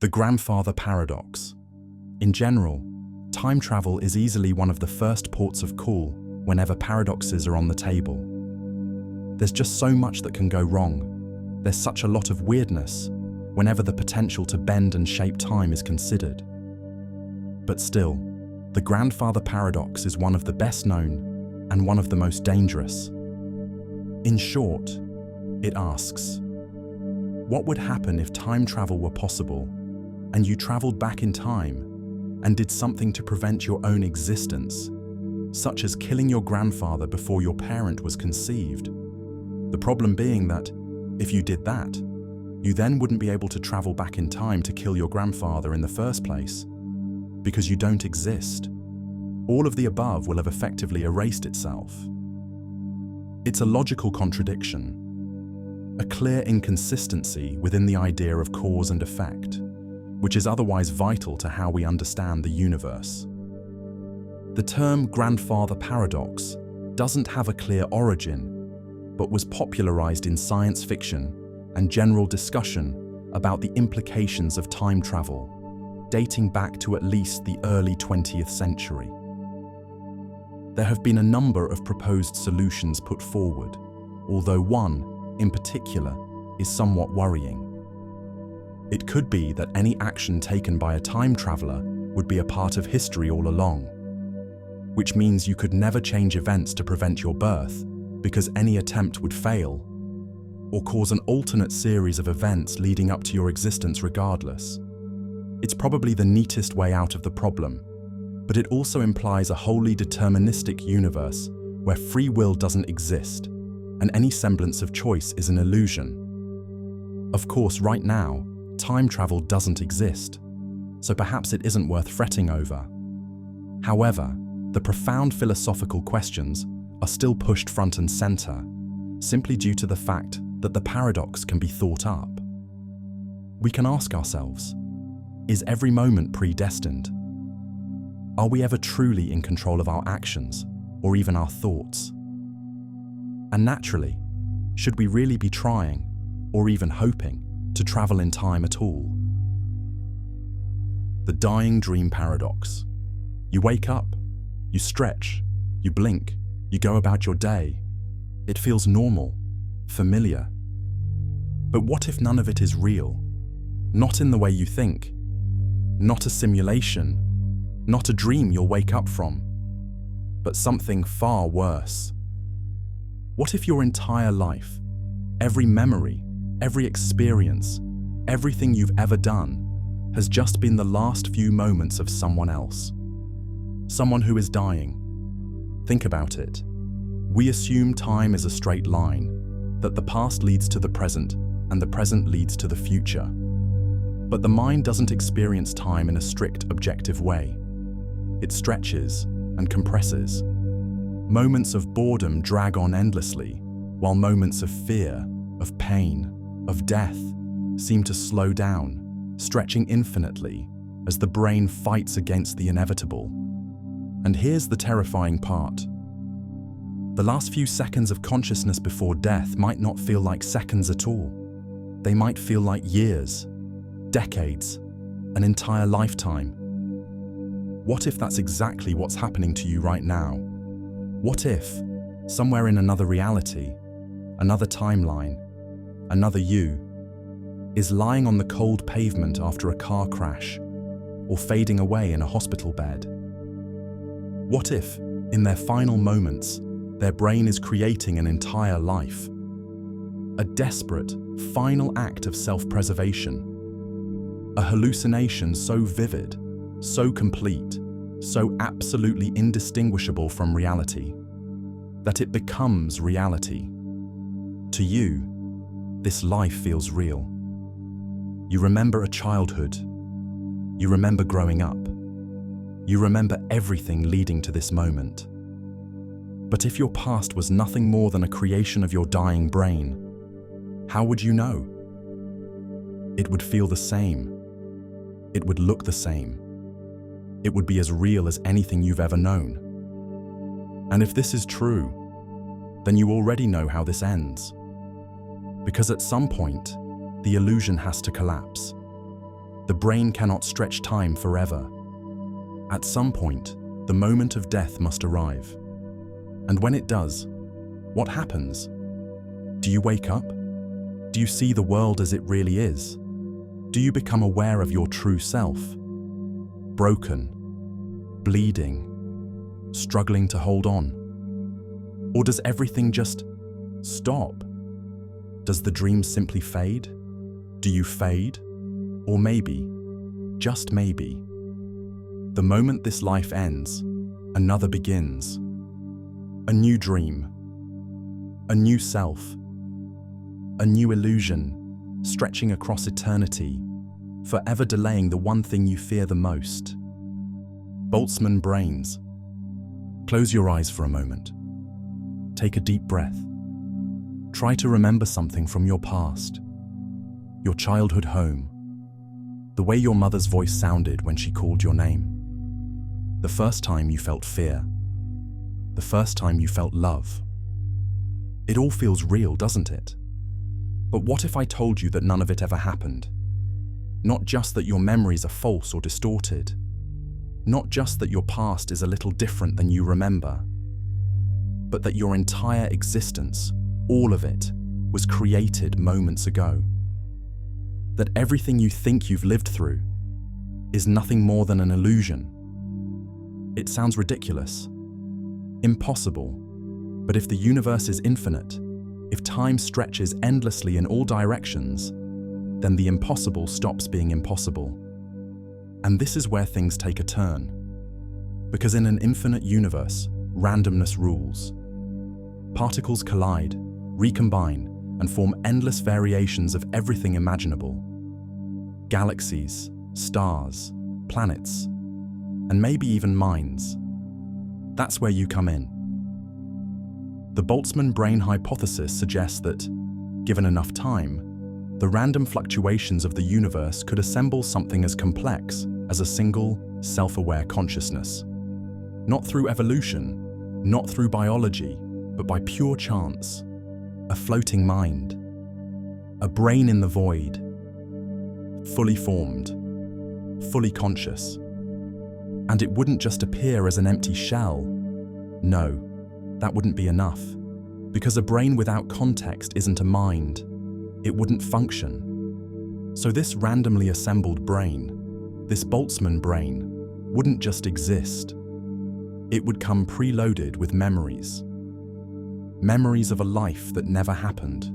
The Grandfather Paradox. In general, time travel is easily one of the first ports of call whenever paradoxes are on the table. There's just so much that can go wrong. There's such a lot of weirdness whenever the potential to bend and shape time is considered. But still, the Grandfather Paradox is one of the best known and one of the most dangerous. In short, it asks, what would happen if time travel were possible and you traveled back in time and did something to prevent your own existence, such as killing your grandfather before your parent was conceived? The problem being that, if you did that, you then wouldn't be able to travel back in time to kill your grandfather in the first place, because you don't exist. All of the above will have effectively erased itself. It's a logical contradiction, a clear inconsistency within the idea of cause and effect, which is otherwise vital to how we understand the universe. The term Grandfather Paradox doesn't have a clear origin, but was popularized in science fiction and general discussion about the implications of time travel, dating back to at least the early 20th century. There have been a number of proposed solutions put forward, although one, in particular, is somewhat worrying. It could be that any action taken by a time traveler would be a part of history all along, which means you could never change events to prevent your birth because any attempt would fail, or cause an alternate series of events leading up to your existence regardless. It's probably the neatest way out of the problem, but it also implies a wholly deterministic universe where free will doesn't exist, and any semblance of choice is an illusion. Of course, right now, time travel doesn't exist, so perhaps it isn't worth fretting over. However, the profound philosophical questions are still pushed front and center, simply due to the fact that the paradox can be thought up. We can ask ourselves, is every moment predestined? Are we ever truly in control of our actions, or even our thoughts? And naturally, should we really be trying, or even hoping, to travel in time at all? The Dying Dream Paradox. You wake up, you stretch, you blink, you go about your day. It feels normal, familiar. But what if none of it is real? Not in the way you think. Not a simulation. Not a dream you'll wake up from. But something far worse. What if your entire life, every memory, every experience, everything you've ever done, has just been the last few moments of someone else? Someone who is dying. Think about it. We assume time is a straight line, that the past leads to the present, and the present leads to the future. But the mind doesn't experience time in a strict, objective way. It stretches and compresses. Moments of boredom drag on endlessly, while moments of fear, of pain, of death seem to slow down, stretching infinitely as the brain fights against the inevitable. And here's the terrifying part. The last few seconds of consciousness before death might not feel like seconds at all. They might feel like years, decades, an entire lifetime. What if that's exactly what's happening to you right now? What if, somewhere in another reality, another timeline, another you, is lying on the cold pavement after a car crash, or fading away in a hospital bed? What if, in their final moments, their brain is creating an entire life? A desperate, final act of self-preservation. A hallucination so vivid, so complete, so absolutely indistinguishable from reality, that it becomes reality. To you, this life feels real. You remember a childhood. You remember growing up. You remember everything leading to this moment. But if your past was nothing more than a creation of your dying brain, how would you know? It would feel the same. It would look the same. It would be as real as anything you've ever known. And if this is true, then you already know how this ends. Because at some point, the illusion has to collapse. The brain cannot stretch time forever. At some point, the moment of death must arrive. And when it does, what happens? Do you wake up? Do you see the world as it really is? Do you become aware of your true self? Broken, bleeding, struggling to hold on? Or does everything just stop? Does the dream simply fade? Do you fade? Or maybe, just maybe, the moment this life ends, another begins. A new dream, a new self, a new illusion, stretching across eternity, forever delaying the one thing you fear the most. Boltzmann Brains. Close your eyes for a moment. Take a deep breath. Try to remember something from your past, your childhood home, the way your mother's voice sounded when she called your name, the first time you felt fear, the first time you felt love. It all feels real, doesn't it? But what if I told you that none of it ever happened? Not just that your memories are false or distorted, not just that your past is a little different than you remember, but that your entire existence, all of it, was created moments ago. That everything you think you've lived through is nothing more than an illusion. It sounds ridiculous, impossible, but if the universe is infinite, if time stretches endlessly in all directions, then the impossible stops being impossible. And this is where things take a turn. Because in an infinite universe, randomness rules. Particles collide, recombine, and form endless variations of everything imaginable. Galaxies, stars, planets, and maybe even minds. That's where you come in. The Boltzmann brain hypothesis suggests that, given enough time, the random fluctuations of the universe could assemble something as complex as a single, self-aware consciousness. Not through evolution, not through biology, but by pure chance. A floating mind. A brain in the void. Fully formed. Fully conscious. And it wouldn't just appear as an empty shell. No, that wouldn't be enough. Because a brain without context isn't a mind. It wouldn't function. So this randomly assembled brain, this Boltzmann brain, wouldn't just exist. It would come preloaded with memories. Memories of a life that never happened.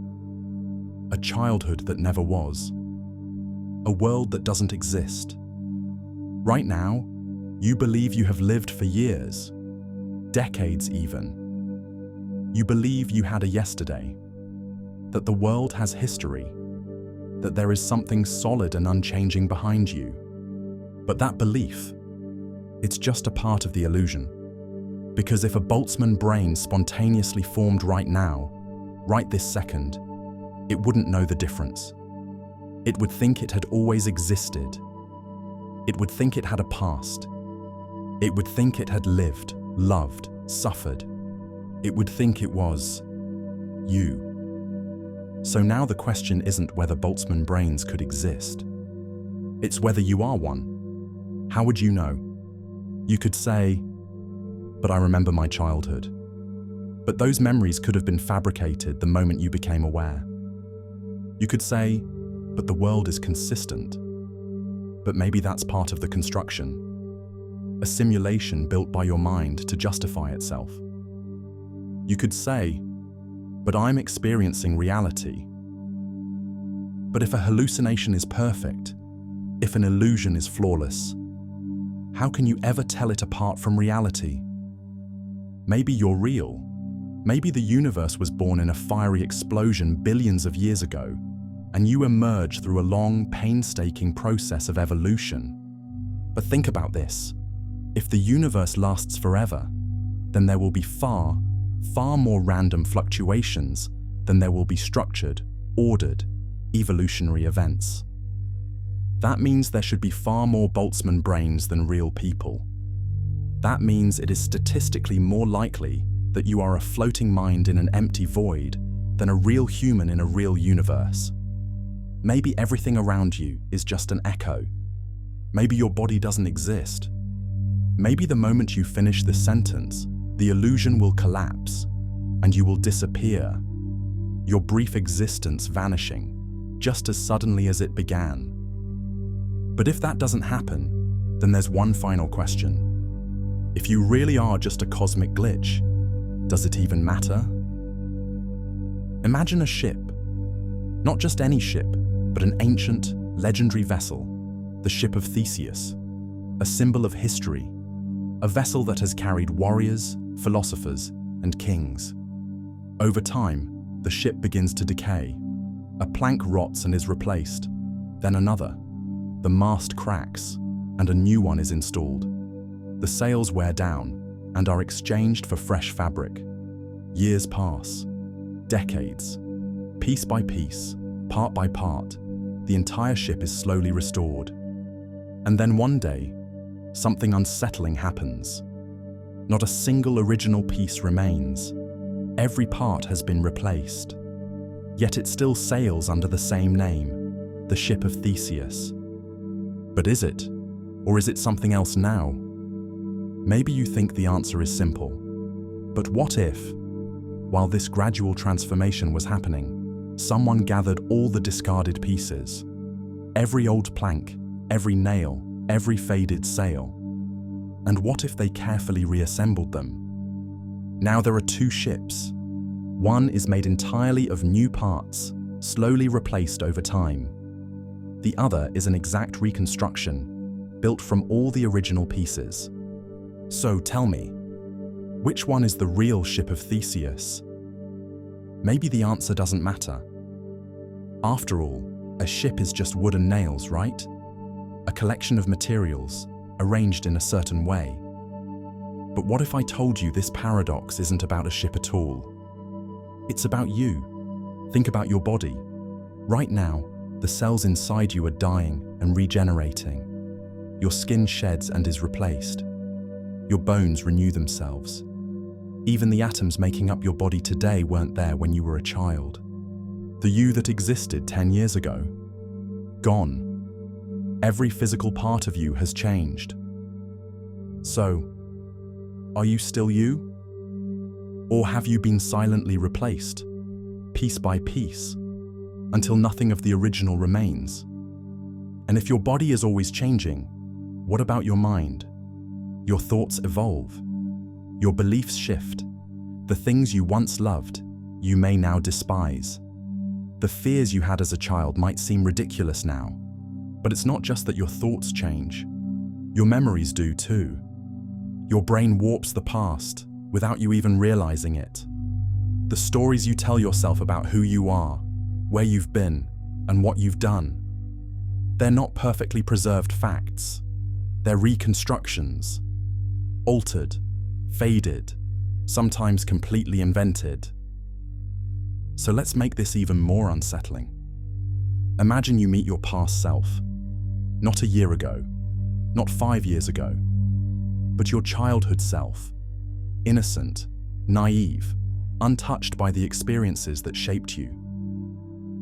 A childhood that never was. A world that doesn't exist. Right now, you believe you have lived for years, decades even. You believe you had a yesterday, that the world has history, that there is something solid and unchanging behind you. But that belief, it's just a part of the illusion. Because if a Boltzmann brain spontaneously formed right now, right this second, it wouldn't know the difference. It would think it had always existed. It would think it had a past. It would think it had lived, loved, suffered. It would think it was you. So now the question isn't whether Boltzmann brains could exist. It's whether you are one. How would you know? You could say, but I remember my childhood. But those memories could have been fabricated the moment you became aware. You could say, but the world is consistent. But maybe that's part of the construction. A simulation built by your mind to justify itself. You could say, but I'm experiencing reality. But if a hallucination is perfect, if an illusion is flawless, how can you ever tell it apart from reality? Maybe you're real. Maybe the universe was born in a fiery explosion billions of years ago, and you emerge through a long, painstaking process of evolution. But think about this. If the universe lasts forever, then there will be far more random fluctuations than there will be structured, ordered, evolutionary events. That means there should be far more Boltzmann brains than real people. That means it is statistically more likely that you are a floating mind in an empty void than a real human in a real universe. Maybe everything around you is just an echo, Maybe your body doesn't exist. Maybe the moment you finish this sentence, the illusion will collapse and you will disappear, your brief existence vanishing just as suddenly as it began. But if that doesn't happen, then there's one final question. If you really are just a cosmic glitch, does it even matter? Imagine a ship. Not just any ship, but an ancient, legendary vessel, the Ship of Theseus, a symbol of history, a vessel that has carried warriors, philosophers, and kings. Over time, the ship begins to decay. A plank rots and is replaced, then another. The mast cracks, and a new one is installed. The sails wear down and are exchanged for fresh fabric. Years pass, decades. Piece by piece, part by part, the entire ship is slowly restored. And then one day, something unsettling happens. Not a single original piece remains. Every part has been replaced. Yet it still sails under the same name, the Ship of Theseus. But is it? Or is it something else now? Maybe you think the answer is simple. But what if, while this gradual transformation was happening, someone gathered all the discarded pieces? Every old plank, every nail, every faded sail. And what if they carefully reassembled them? Now there are two ships. One is made entirely of new parts, slowly replaced over time. The other is an exact reconstruction, built from all the original pieces. So tell me, which one is the real Ship of Theseus? Maybe the answer doesn't matter. After all, a ship is just wood and nails, right? A collection of materials, arranged in a certain way. But what if I told you this paradox isn't about a ship at all? It's about you. Think about your body. Right now, the cells inside you are dying and regenerating. Your skin sheds and is replaced. Your bones renew themselves. Even the atoms making up your body today weren't there when you were a child. The you that existed 10 years ago, gone. Every physical part of you has changed. So, are you still you? Or have you been silently replaced, piece by piece, until nothing of the original remains? And if your body is always changing, what about your mind? Your thoughts evolve. Your beliefs shift. The things you once loved, you may now despise. The fears you had as a child might seem ridiculous now. But it's not just that your thoughts change. Your memories do too. Your brain warps the past without you even realizing it. The stories you tell yourself about who you are, where you've been, and what you've done. They're not perfectly preserved facts. They're reconstructions. Altered, faded, sometimes completely invented. So let's make this even more unsettling. Imagine you meet your past self. Not a year ago, not 5 years ago, but your childhood self. Innocent, naive, untouched by the experiences that shaped you.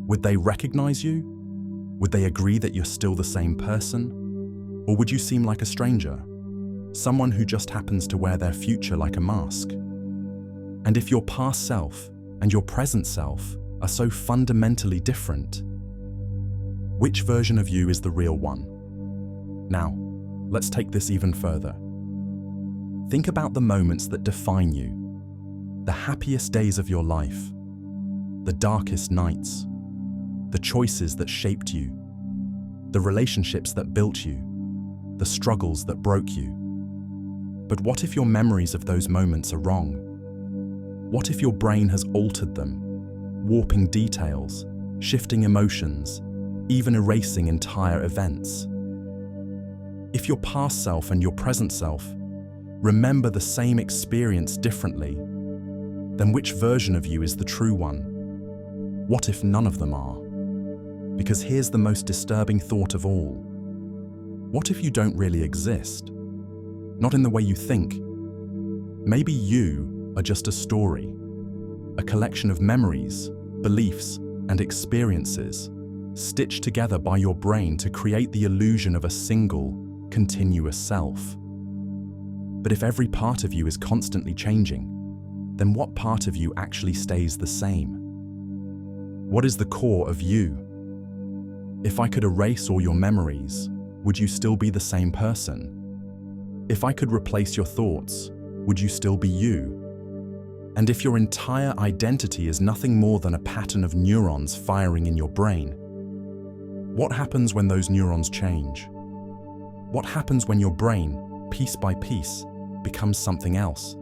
Would they recognize you? Would they agree that you're still the same person? Or would you seem like a stranger? Someone who just happens to wear their future like a mask? And if your past self and your present self are so fundamentally different, which version of you is the real one? Now, let's take this even further. Think about the moments that define you, the happiest days of your life, the darkest nights, the choices that shaped you, the relationships that built you, the struggles that broke you. But what if your memories of those moments are wrong? What if your brain has altered them, warping details, shifting emotions, even erasing entire events? If your past self and your present self remember the same experience differently, then which version of you is the true one? What if none of them are? Because here's the most disturbing thought of all. What if you don't really exist? Not in the way you think. Maybe you are just a story, a collection of memories, beliefs, and experiences stitched together by your brain to create the illusion of a single, continuous self. But if every part of you is constantly changing, then what part of you actually stays the same? What is the core of you? If I could erase all your memories, would you still be the same person? If I could replace your thoughts, would you still be you? And if your entire identity is nothing more than a pattern of neurons firing in your brain, what happens when those neurons change? What happens when your brain, piece by piece, becomes something else?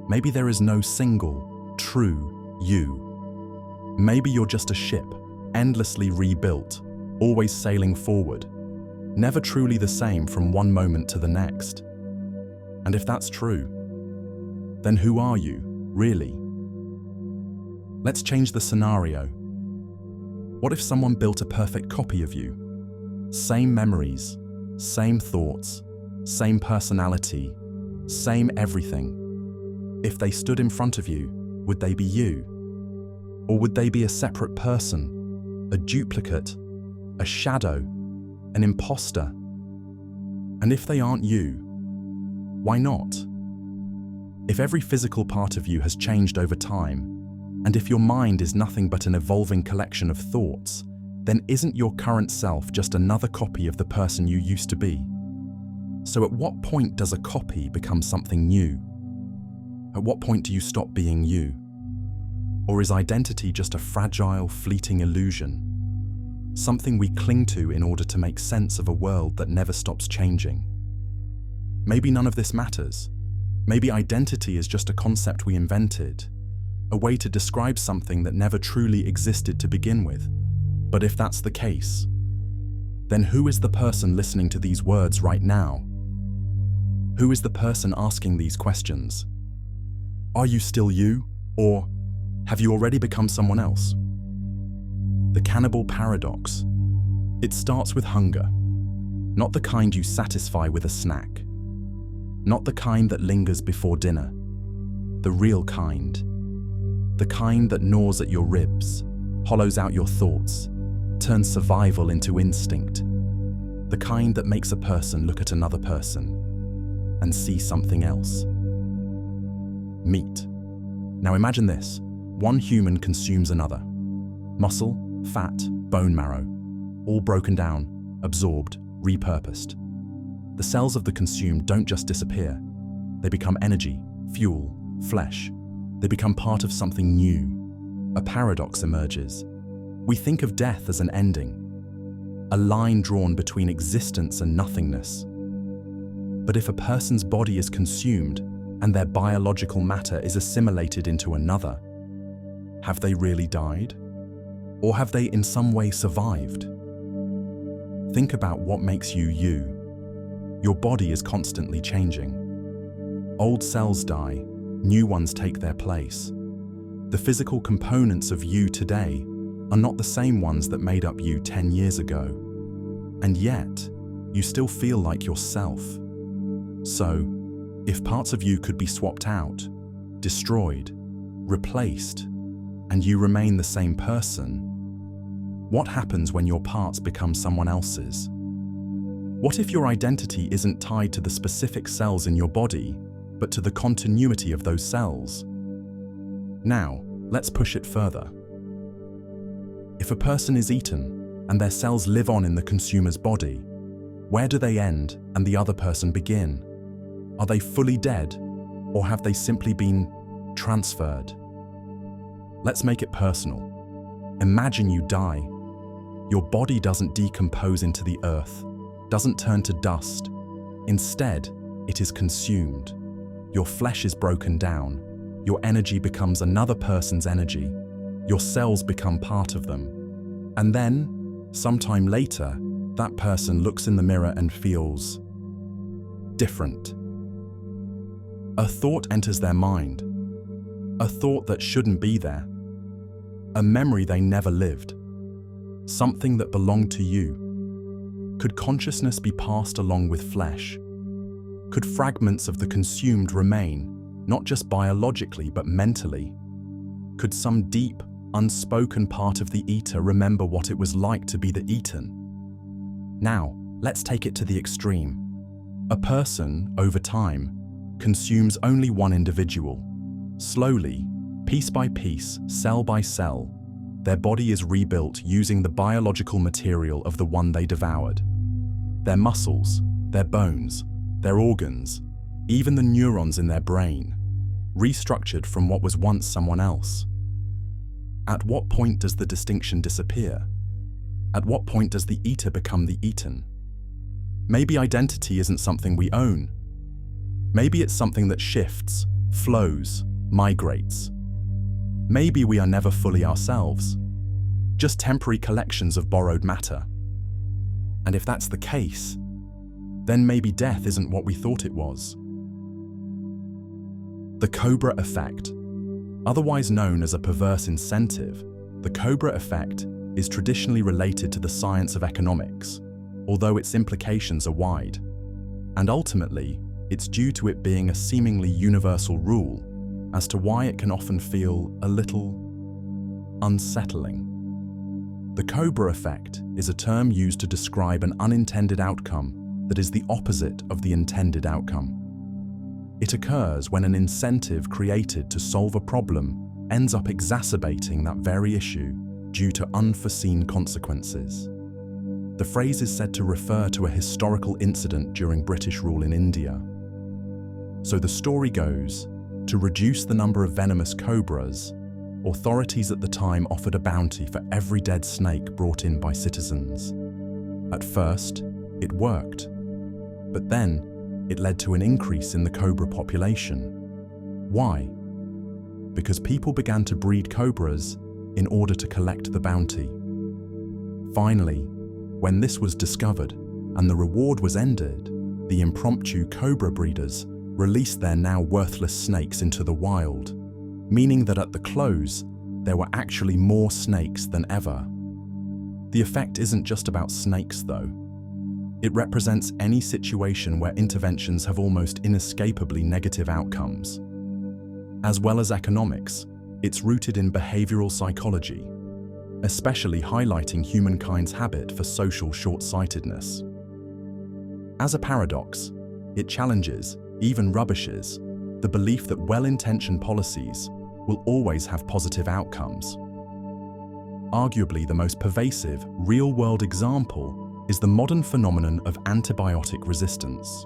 Maybe there is no single, true you. Maybe you're just a ship, endlessly rebuilt, always sailing forward, never truly the same from one moment to the next. And if that's true, then who are you, really? Let's change the scenario. What if someone built a perfect copy of you? Same memories, same thoughts, same personality, same everything. If they stood in front of you, would they be you? Or would they be a separate person, a duplicate, a shadow, an imposter? And if they aren't you, why not? If every physical part of you has changed over time, and if your mind is nothing but an evolving collection of thoughts, then isn't your current self just another copy of the person you used to be? So at what point does a copy become something new? At what point do you stop being you? Or is identity just a fragile, fleeting illusion? Something we cling to in order to make sense of a world that never stops changing? Maybe none of this matters. Maybe identity is just a concept we invented, a way to describe something that never truly existed to begin with. But if that's the case, then who is the person listening to these words right now? Who is the person asking these questions? Are you still you, or have you already become someone else? The Cannibal Paradox. It starts with hunger, not the kind you satisfy with a snack. Not the kind that lingers before dinner, the real kind. The kind that gnaws at your ribs, hollows out your thoughts, turns survival into instinct. The kind that makes a person look at another person and see something else. Meat. Now imagine this. One human consumes another. Muscle, fat, bone marrow, all broken down, absorbed, repurposed. The cells of the consumed don't just disappear. They become energy, fuel, flesh. They become part of something new. A paradox emerges. We think of death as an ending, a line drawn between existence and nothingness. But if a person's body is consumed and their biological matter is assimilated into another, have they really died? Or have they in some way survived? Think about what makes you you. Your body is constantly changing. Old cells die, new ones take their place. The physical components of you today are not the same ones that made up you 10 years ago. And yet, you still feel like yourself. So, if parts of you could be swapped out, destroyed, replaced, and you remain the same person, what happens when your parts become someone else's? What if your identity isn't tied to the specific cells in your body, but to the continuity of those cells? Now, let's push it further. If a person is eaten and their cells live on in the consumer's body, where do they end and the other person begin? Are they fully dead, or have they simply been transferred? Let's make it personal. Imagine you die. Your body doesn't decompose into the earth, doesn't turn to dust. Instead, it is consumed. Your flesh is broken down. Your energy becomes another person's energy. Your cells become part of them. And then, sometime later, that person looks in the mirror and feels different. A thought enters their mind. A thought that shouldn't be there. A memory they never lived. Something that belonged to you. Could consciousness be passed along with flesh? Could fragments of the consumed remain, not just biologically but mentally? Could some deep, unspoken part of the eater remember what it was like to be the eaten? Now, let's take it to the extreme. A person, over time, consumes only one individual. Slowly, piece by piece, cell by cell, their body is rebuilt using the biological material of the one they devoured. Their muscles, their bones, their organs, even the neurons in their brain, restructured from what was once someone else. At what point does the distinction disappear? At what point does the eater become the eaten? Maybe identity isn't something we own. Maybe it's something that shifts, flows, migrates. Maybe we are never fully ourselves, just temporary collections of borrowed matter. And if that's the case, then maybe death isn't what we thought it was. The Cobra Effect. Otherwise known as a perverse incentive, the Cobra Effect is traditionally related to the science of economics, although its implications are wide. And ultimately, it's due to it being a seemingly universal rule as to why it can often feel a little unsettling. The Cobra Effect is a term used to describe an unintended outcome that is the opposite of the intended outcome. It occurs when an incentive created to solve a problem ends up exacerbating that very issue due to unforeseen consequences. The phrase is said to refer to a historical incident during British rule in India. So the story goes, to reduce the number of venomous cobras, authorities at the time offered a bounty for every dead snake brought in by citizens. At first, it worked, but then it led to an increase in the cobra population. Why? Because people began to breed cobras in order to collect the bounty. Finally, when this was discovered and the reward was ended, the impromptu cobra breeders released their now worthless snakes into the wild, meaning that at the close, there were actually more snakes than ever. The effect isn't just about snakes, though. It represents any situation where interventions have almost inescapably negative outcomes. As well as economics, it's rooted in behavioral psychology, especially highlighting humankind's habit for social short-sightedness. As a paradox, it challenges, even rubbishes, the belief that well-intentioned policies will always have positive outcomes. Arguably the most pervasive, real-world example is the modern phenomenon of antibiotic resistance.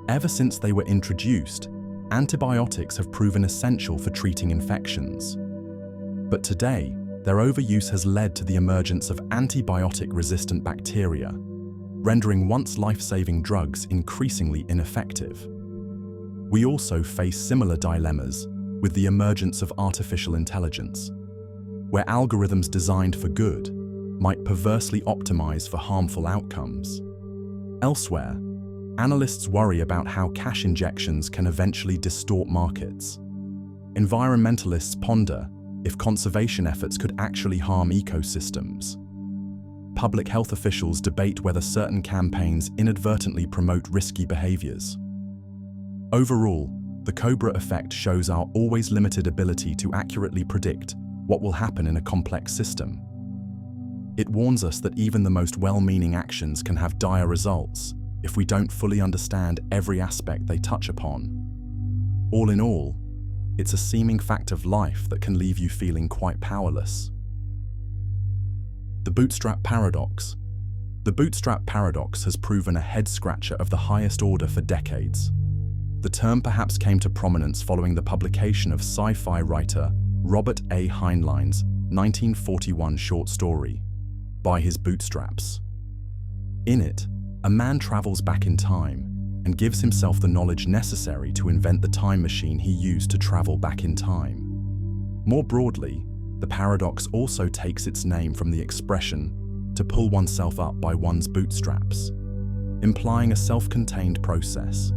Ever since they were introduced, antibiotics have proven essential for treating infections. But today, their overuse has led to the emergence of antibiotic-resistant bacteria, rendering once life-saving drugs increasingly ineffective. We also face similar dilemmas with the emergence of artificial intelligence, where algorithms designed for good might perversely optimize for harmful outcomes. Elsewhere, analysts worry about how cash injections can eventually distort markets. Environmentalists ponder if conservation efforts could actually harm ecosystems. Public health officials debate whether certain campaigns inadvertently promote risky behaviors. Overall, the Cobra Effect shows our always limited ability to accurately predict what will happen in a complex system. It warns us that even the most well-meaning actions can have dire results if we don't fully understand every aspect they touch upon. All in all, it's a seeming fact of life that can leave you feeling quite powerless. The Bootstrap Paradox. The Bootstrap Paradox has proven a head-scratcher of the highest order for decades. The term perhaps came to prominence following the publication of sci-fi writer Robert A. Heinlein's 1941 short story, By His Bootstraps. In it, a man travels back in time and gives himself the knowledge necessary to invent the time machine he used to travel back in time. More broadly, the paradox also takes its name from the expression to pull oneself up by one's bootstraps, implying a self-contained process,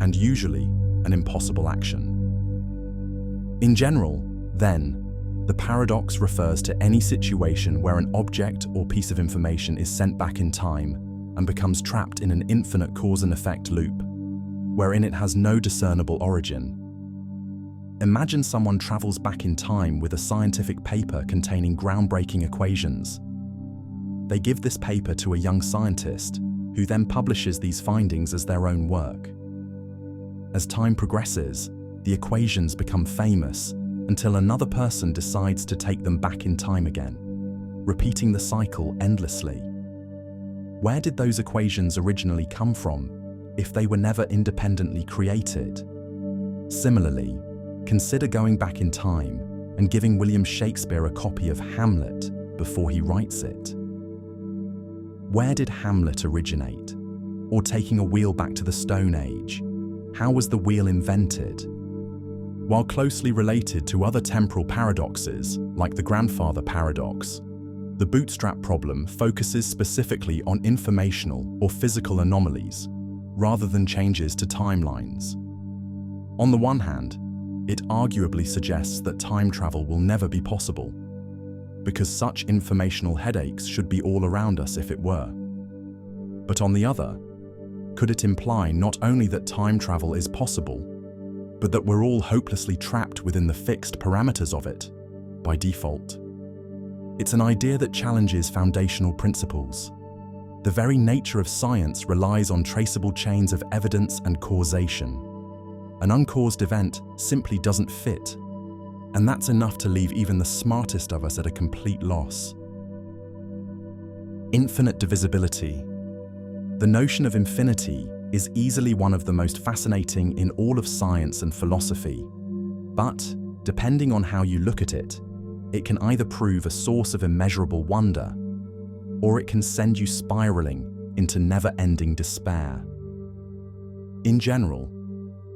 and usually an impossible action. In general, then, the paradox refers to any situation where an object or piece of information is sent back in time and becomes trapped in an infinite cause and effect loop, wherein it has no discernible origin. Imagine someone travels back in time with a scientific paper containing groundbreaking equations. They give this paper to a young scientist who then publishes these findings as their own work. As time progresses, the equations become famous until another person decides to take them back in time again, repeating the cycle endlessly. Where did those equations originally come from if they were never independently created? Similarly, consider going back in time and giving William Shakespeare a copy of Hamlet before he writes it. Where did Hamlet originate? Or taking a wheel back to the Stone Age, how was the wheel invented? While closely related to other temporal paradoxes, like the Grandfather Paradox, the Bootstrap problem focuses specifically on informational or physical anomalies, rather than changes to timelines. On the one hand, it arguably suggests that time travel will never be possible, because such informational headaches should be all around us if it were. But on the other, could it imply not only that time travel is possible, but that we're all hopelessly trapped within the fixed parameters of it, by default? It's an idea that challenges foundational principles. The very nature of science relies on traceable chains of evidence and causation. An uncaused event simply doesn't fit, and that's enough to leave even the smartest of us at a complete loss. Infinite divisibility. The notion of infinity is easily one of the most fascinating in all of science and philosophy, but depending on how you look at it, it can either prove a source of immeasurable wonder, or it can send you spiraling into never-ending despair. In general,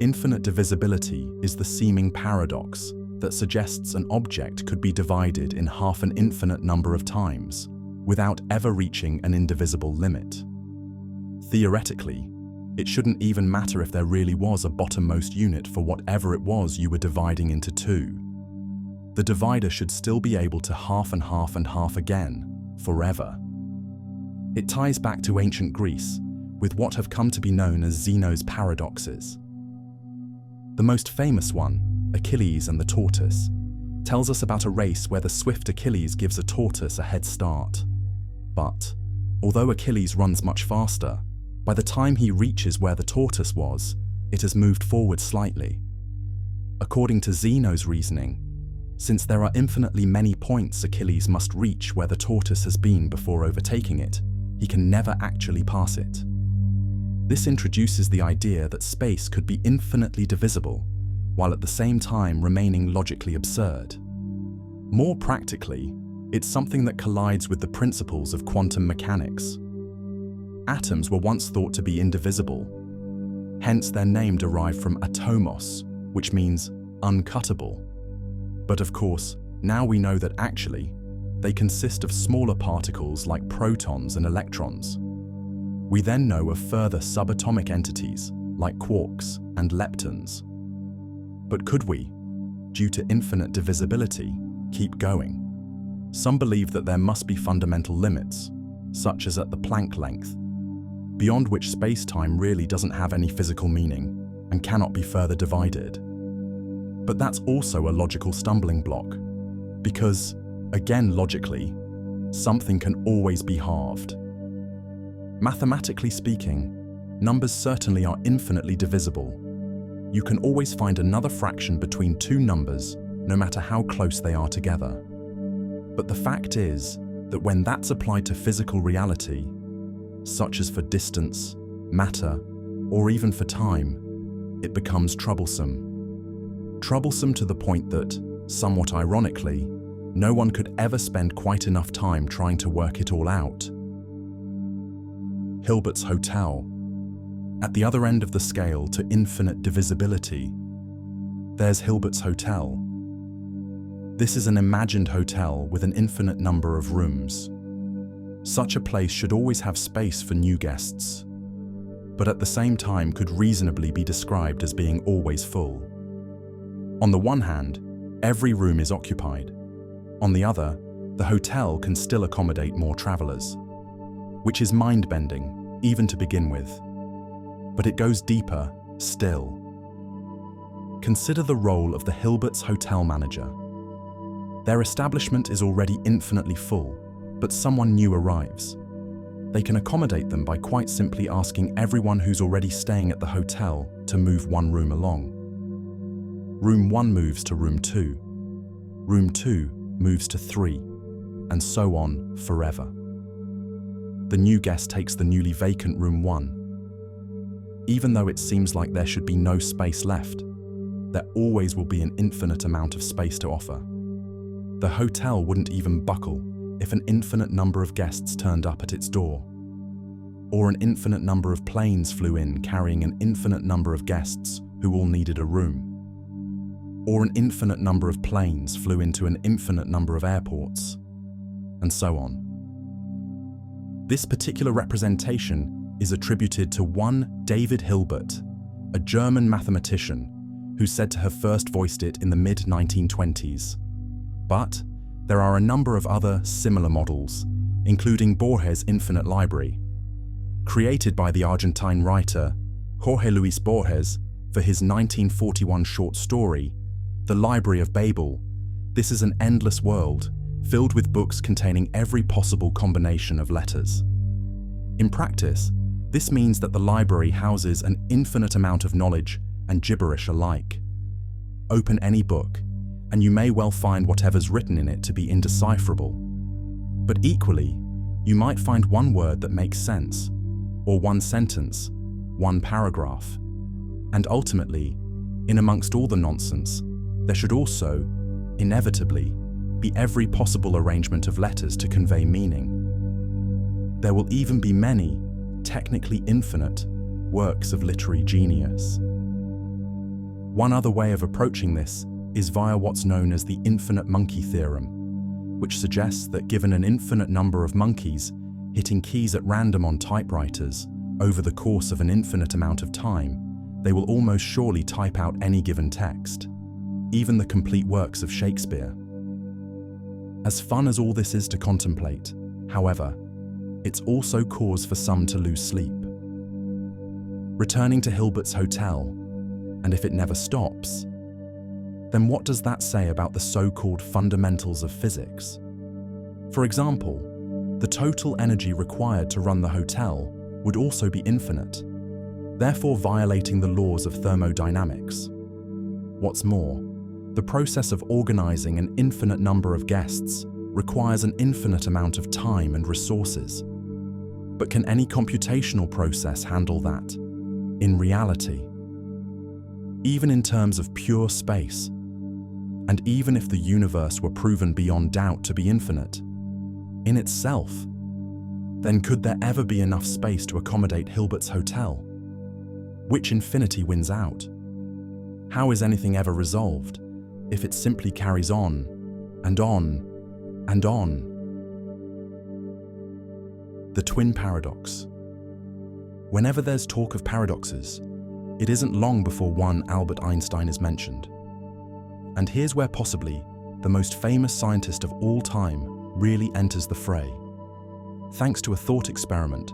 infinite divisibility is the seeming paradox that suggests an object could be divided in half an infinite number of times without ever reaching an indivisible limit. Theoretically, it shouldn't even matter if there really was a bottommost unit for whatever it was you were dividing into two. The divider should still be able to half and half and half again, forever. It ties back to ancient Greece with what have come to be known as Zeno's paradoxes. The most famous one, Achilles and the tortoise, tells us about a race where the swift Achilles gives a tortoise a head start. But, although Achilles runs much faster, by the time he reaches where the tortoise was, it has moved forward slightly. According to Zeno's reasoning, since there are infinitely many points Achilles must reach where the tortoise has been before overtaking it, he can never actually pass it. This introduces the idea that space could be infinitely divisible, while at the same time remaining logically absurd. More practically, it's something that collides with the principles of quantum mechanics. Atoms were once thought to be indivisible, hence their name derived from atomos, which means uncuttable. But of course, now we know that actually, they consist of smaller particles like protons and electrons. We then know of further subatomic entities like quarks and leptons. But could we, due to infinite divisibility, keep going? Some believe that there must be fundamental limits, such as at the Planck length, beyond which space-time really doesn't have any physical meaning and cannot be further divided. But that's also a logical stumbling block, because, again logically, something can always be halved. Mathematically speaking, numbers certainly are infinitely divisible. You can always find another fraction between two numbers, no matter how close they are together. But the fact is that when that's applied to physical reality, such as for distance, matter, or even for time, it becomes troublesome. Troublesome to the point that, somewhat ironically, no one could ever spend quite enough time trying to work it all out. Hilbert's hotel. At the other end of the scale to infinite divisibility, there's Hilbert's hotel. This is an imagined hotel with an infinite number of rooms. Such a place should always have space for new guests, but at the same time could reasonably be described as being always full. On the one hand, every room is occupied. On the other, the hotel can still accommodate more travelers, which is mind-bending, even to begin with. But it goes deeper still. Consider the role of the Hilbert's hotel manager. Their establishment is already infinitely full, but someone new arrives. They can accommodate them by quite simply asking everyone who's already staying at the hotel to move one room along. Room 1 moves to room 2. Room 2 moves to 3, and so on forever. The new guest takes the newly vacant room 1. Even though it seems like there should be no space left, there always will be an infinite amount of space to offer. The hotel wouldn't even buckle if an infinite number of guests turned up at its door, or an infinite number of planes flew in carrying an infinite number of guests who all needed a room, or an infinite number of planes flew into an infinite number of airports, and so on. This particular representation is attributed to one David Hilbert, a German mathematician who's said to have first voiced it in the mid-1920s. But there are a number of other similar models, including Borges' infinite library, created by the Argentine writer Jorge Luis Borges for his 1941 short story, The Library of Babel. This is an endless world filled with books containing every possible combination of letters. In practice, this means that the library houses an infinite amount of knowledge and gibberish alike. Open any book, and you may well find whatever's written in it to be indecipherable. But equally, you might find one word that makes sense, or one sentence, one paragraph. And ultimately, in amongst all the nonsense, there should also, inevitably, be every possible arrangement of letters to convey meaning. There will even be many, technically infinite, works of literary genius. One other way of approaching this is via what's known as the infinite monkey theorem, which suggests that given an infinite number of monkeys hitting keys at random on typewriters over the course of an infinite amount of time, they will almost surely type out any given text, even the complete works of Shakespeare. As fun as all this is to contemplate, however, it's also cause for some to lose sleep. Returning to Hilbert's hotel, and if it never stops, then what does that say about the so-called fundamentals of physics? For example, the total energy required to run the hotel would also be infinite, therefore violating the laws of thermodynamics. What's more, the process of organizing an infinite number of guests requires an infinite amount of time and resources. But can any computational process handle that? In reality, even in terms of pure space, and even if the universe were proven beyond doubt to be infinite, in itself, then could there ever be enough space to accommodate Hilbert's hotel? Which infinity wins out? How is anything ever resolved if it simply carries on and on and on? The twin paradox. Whenever there's talk of paradoxes, it isn't long before one Albert Einstein is mentioned. And here's where possibly the most famous scientist of all time really enters the fray, thanks to a thought experiment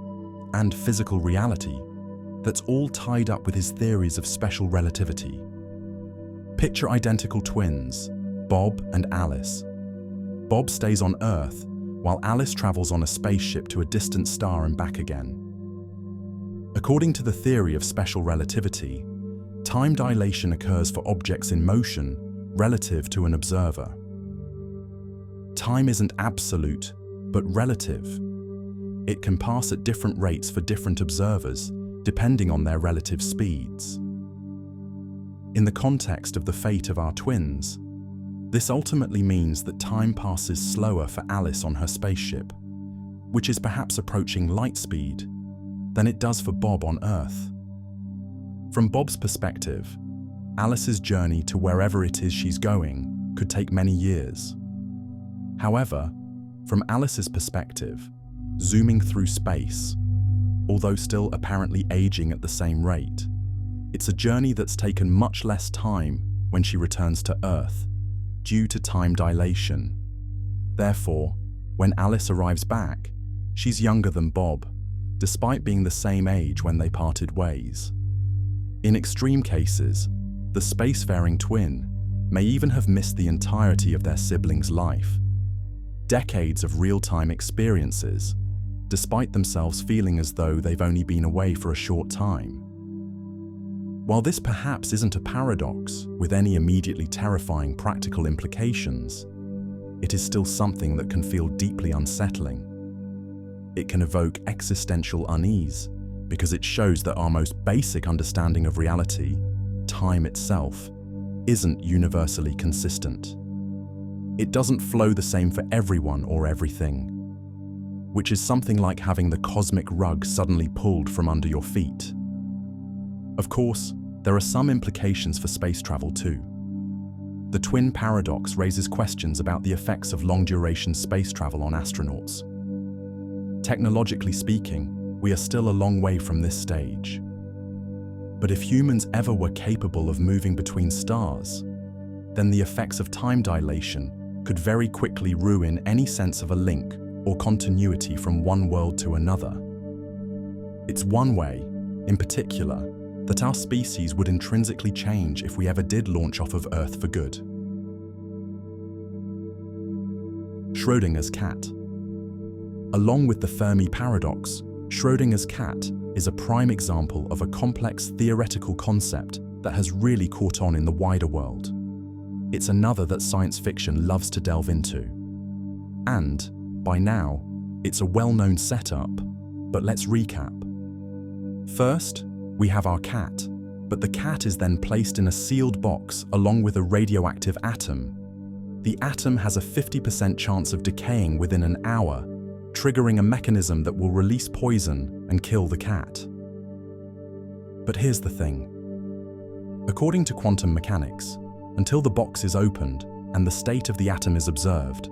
and physical reality that's all tied up with his theories of special relativity. Picture identical twins, Bob and Alice. Bob stays on Earth, while Alice travels on a spaceship to a distant star and back again. According to the theory of special relativity, time dilation occurs for objects in motion relative to an observer. Time isn't absolute, but relative. It can pass at different rates for different observers, depending on their relative speeds. In the context of the fate of our twins, this ultimately means that time passes slower for Alice on her spaceship, which is perhaps approaching light speed, than it does for Bob on Earth. From Bob's perspective, Alice's journey to wherever it is she's going could take many years. However, from Alice's perspective, zooming through space, although still apparently aging at the same rate, it's a journey that's taken much less time when she returns to Earth, due to time dilation. Therefore, when Alice arrives back, she's younger than Bob, despite being the same age when they parted ways. In extreme cases, the spacefaring twin may even have missed the entirety of their sibling's life. decades of real-time experiences, despite themselves feeling as though they've only been away for a short time. While this perhaps isn't a paradox with any immediately terrifying practical implications, it is still something that can feel deeply unsettling. It can evoke existential unease because it shows that our most basic understanding of reality, time itself, isn't universally consistent. It doesn't flow the same for everyone or everything, which is something like having the cosmic rug suddenly pulled from under your feet. Of course, there are some implications for space travel too. The twin paradox raises questions about the effects of long-duration space travel on astronauts. Technologically speaking, we are still a long way from this stage. But if humans ever were capable of moving between stars, then the effects of time dilation could very quickly ruin any sense of a link or continuity from one world to another. It's one way, in particular, that our species would intrinsically change if we ever did launch off of Earth for good. Schrödinger's cat. Along with the Fermi paradox, Schrödinger's cat is a prime example of a complex theoretical concept that has really caught on in the wider world. It's another that science fiction loves to delve into. And, by now, it's a well-known setup, but let's recap. First, we have our cat, but the cat is then placed in a sealed box along with a radioactive atom. The atom has a 50% chance of decaying within an hour, triggering a mechanism that will release poison and kill the cat. But here's the thing. According to quantum mechanics, until the box is opened and the state of the atom is observed,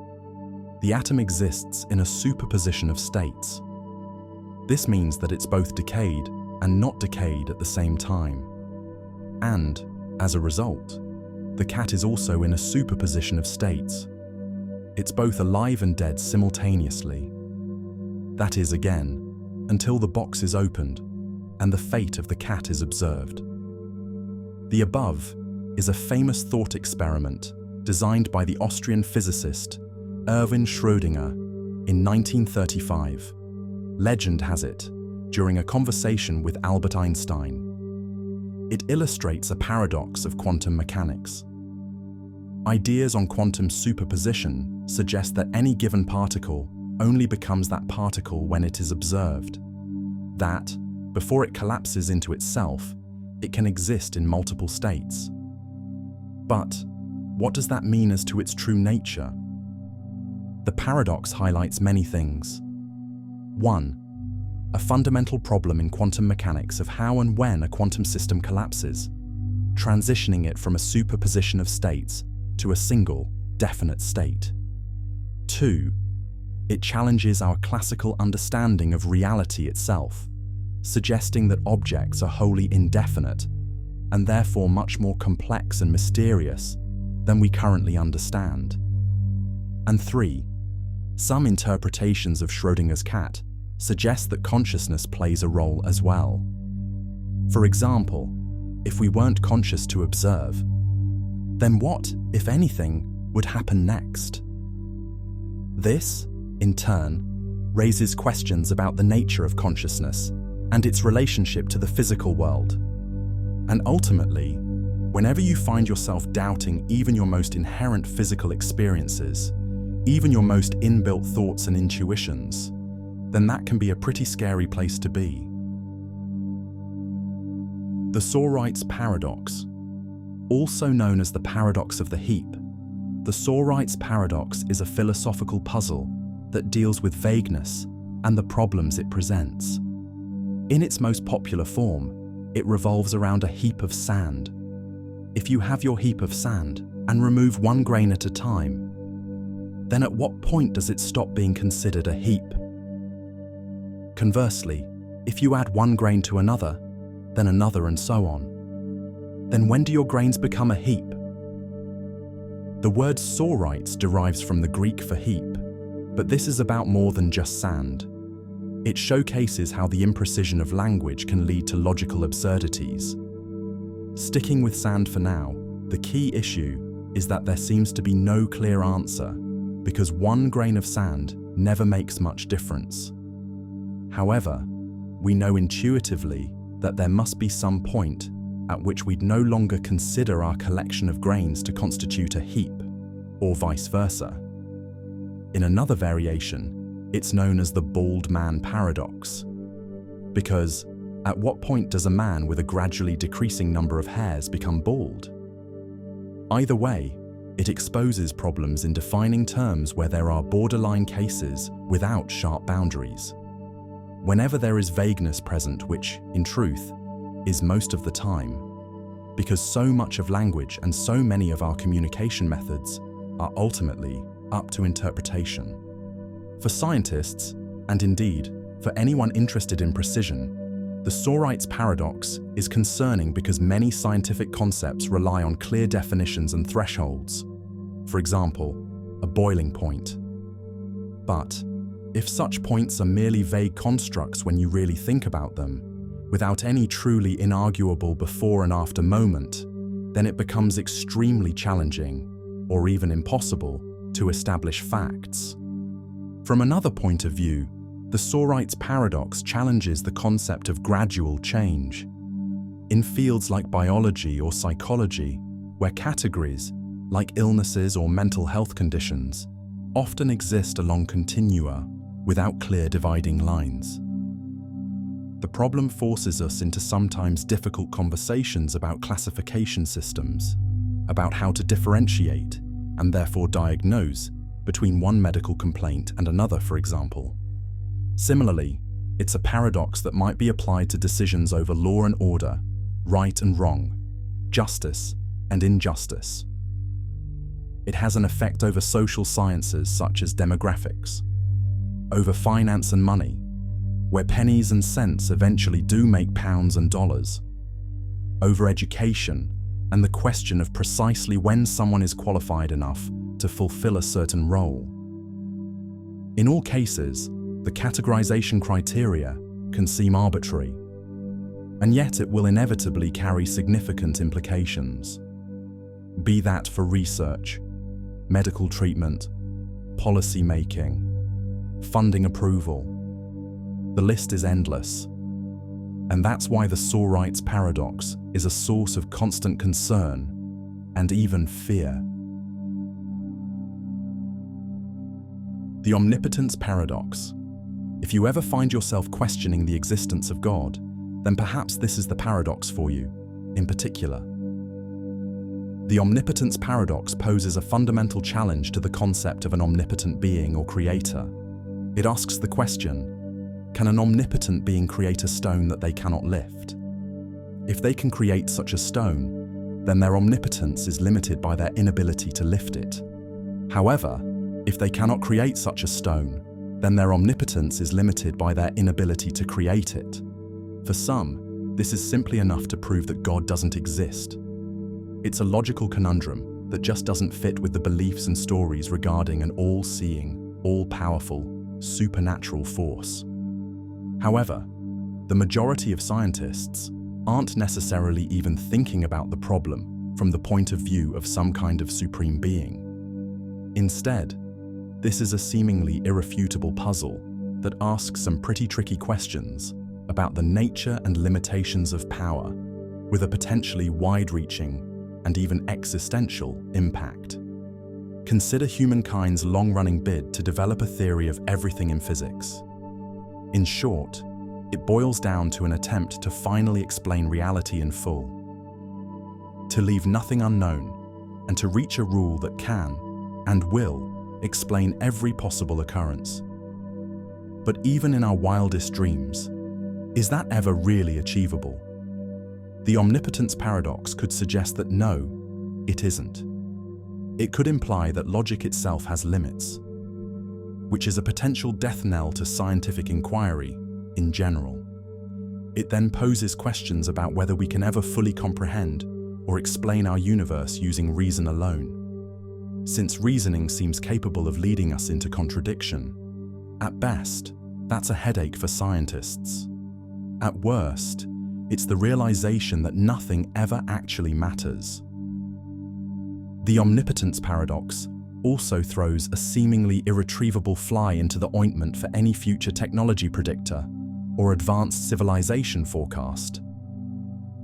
the atom exists in a superposition of states. This means that it's both decayed and not decayed at the same time. And, as a result, the cat is also in a superposition of states. It's both alive and dead simultaneously. That is, again, until the box is opened and the fate of the cat is observed. The above is a famous thought experiment designed by the Austrian physicist Erwin Schrödinger in 1935. Legend has it, during a conversation with Albert Einstein. It illustrates a paradox of quantum mechanics. Ideas on quantum superposition suggest that any given particle only becomes that particle when it is observed. That, before it collapses into itself, it can exist in multiple states. But what does that mean as to its true nature? The paradox highlights many things. 1. A fundamental problem in quantum mechanics of how and when a quantum system collapses, transitioning it from a superposition of states to a single, definite state. 2. It challenges our classical understanding of reality itself, suggesting that objects are wholly indefinite and therefore much more complex and mysterious than we currently understand. And 3. Some interpretations of Schrödinger's cat suggest that consciousness plays a role as well. For example, if we weren't conscious to observe, then what, if anything, would happen next? This, in turn, raises questions about the nature of consciousness and its relationship to the physical world. And ultimately, whenever you find yourself doubting even your most inherent physical experiences, even your most inbuilt thoughts and intuitions, then that can be a pretty scary place to be. The Sorites Paradox. Also known as the paradox of the heap, the Sorites Paradox is a philosophical puzzle that deals with vagueness and the problems it presents. In its most popular form, it revolves around a heap of sand. If you have your heap of sand and remove one grain at a time, then at what point does it stop being considered a heap? Conversely, if you add one grain to another, then another and so on, then when do your grains become a heap? The word Sorites derives from the Greek for heap, but this is about more than just sand. It showcases how the imprecision of language can lead to logical absurdities. Sticking with sand for now, the key issue is that there seems to be no clear answer. because one grain of sand never makes much difference. However, we know intuitively that there must be some point at which we'd no longer consider our collection of grains to constitute a heap, or vice versa. In another variation, it's known as the Boltzmann Paradox, because at what point does a man with a gradually decreasing number of hairs become bald? Either way, it exposes problems in defining terms where there are borderline cases without sharp boundaries. Whenever there is vagueness present, which, in truth, is most of the time, because so much of language and so many of our communication methods are ultimately up to interpretation. For scientists, and indeed for anyone interested in precision, the Sorites Paradox is concerning because many scientific concepts rely on clear definitions and thresholds. For example, a boiling point. But if such points are merely vague constructs when you really think about them, without any truly inarguable before and after moment, then it becomes extremely challenging, or even impossible, to establish facts. From another point of view, the Sorites Paradox challenges the concept of gradual change. In fields like biology or psychology, where categories, like illnesses or mental health conditions, often exist along continua without clear dividing lines. The problem forces us into sometimes difficult conversations about classification systems, about how to differentiate and therefore diagnose between one medical complaint and another, for example. Similarly, it's a paradox that might be applied to decisions over law and order, right and wrong, justice and injustice. It has an effect over social sciences such as demographics, over finance and money, where pennies and cents eventually do make pounds and dollars, over education and the question of precisely when someone is qualified enough to fulfill a certain role. In all cases, the categorization criteria can seem arbitrary, and yet it will inevitably carry significant implications. Be that for research, medical treatment, policy making, funding approval. The list is endless, and that's why the Sorites Paradox is a source of constant concern and even fear. The Omnipotence Paradox. If you ever find yourself questioning the existence of God, then perhaps this is the paradox for you, in particular. The Omnipotence Paradox poses a fundamental challenge to the concept of an omnipotent being or creator. It asks the question, can an omnipotent being create a stone that they cannot lift? If they can create such a stone, then their omnipotence is limited by their inability to lift it. However, if they cannot create such a stone, then their omnipotence is limited by their inability to create it. For some, this is simply enough to prove that God doesn't exist. It's a logical conundrum that just doesn't fit with the beliefs and stories regarding an all-seeing, all-powerful, supernatural force. However, the majority of scientists aren't necessarily even thinking about the problem from the point of view of some kind of supreme being. Instead, this is a seemingly irrefutable puzzle that asks some pretty tricky questions about the nature and limitations of power, with a potentially wide-reaching and even existential impact. Consider humankind's long-running bid to develop a theory of everything in physics. In short, it boils down to an attempt to finally explain reality in full, to leave nothing unknown, and to reach a rule that can, and will, explain every possible occurrence. But even in our wildest dreams, is that ever really achievable? The Omnipotence Paradox could suggest that no, it isn't. It could imply that logic itself has limits, which is a potential death knell to scientific inquiry in general. It then poses questions about whether we can ever fully comprehend or explain our universe using reason alone. Since reasoning seems capable of leading us into contradiction, at best, that's a headache for scientists. At worst, it's the realization that nothing ever actually matters. The Omnipotence Paradox also throws a seemingly irretrievable fly into the ointment for any future technology predictor or advanced civilization forecast.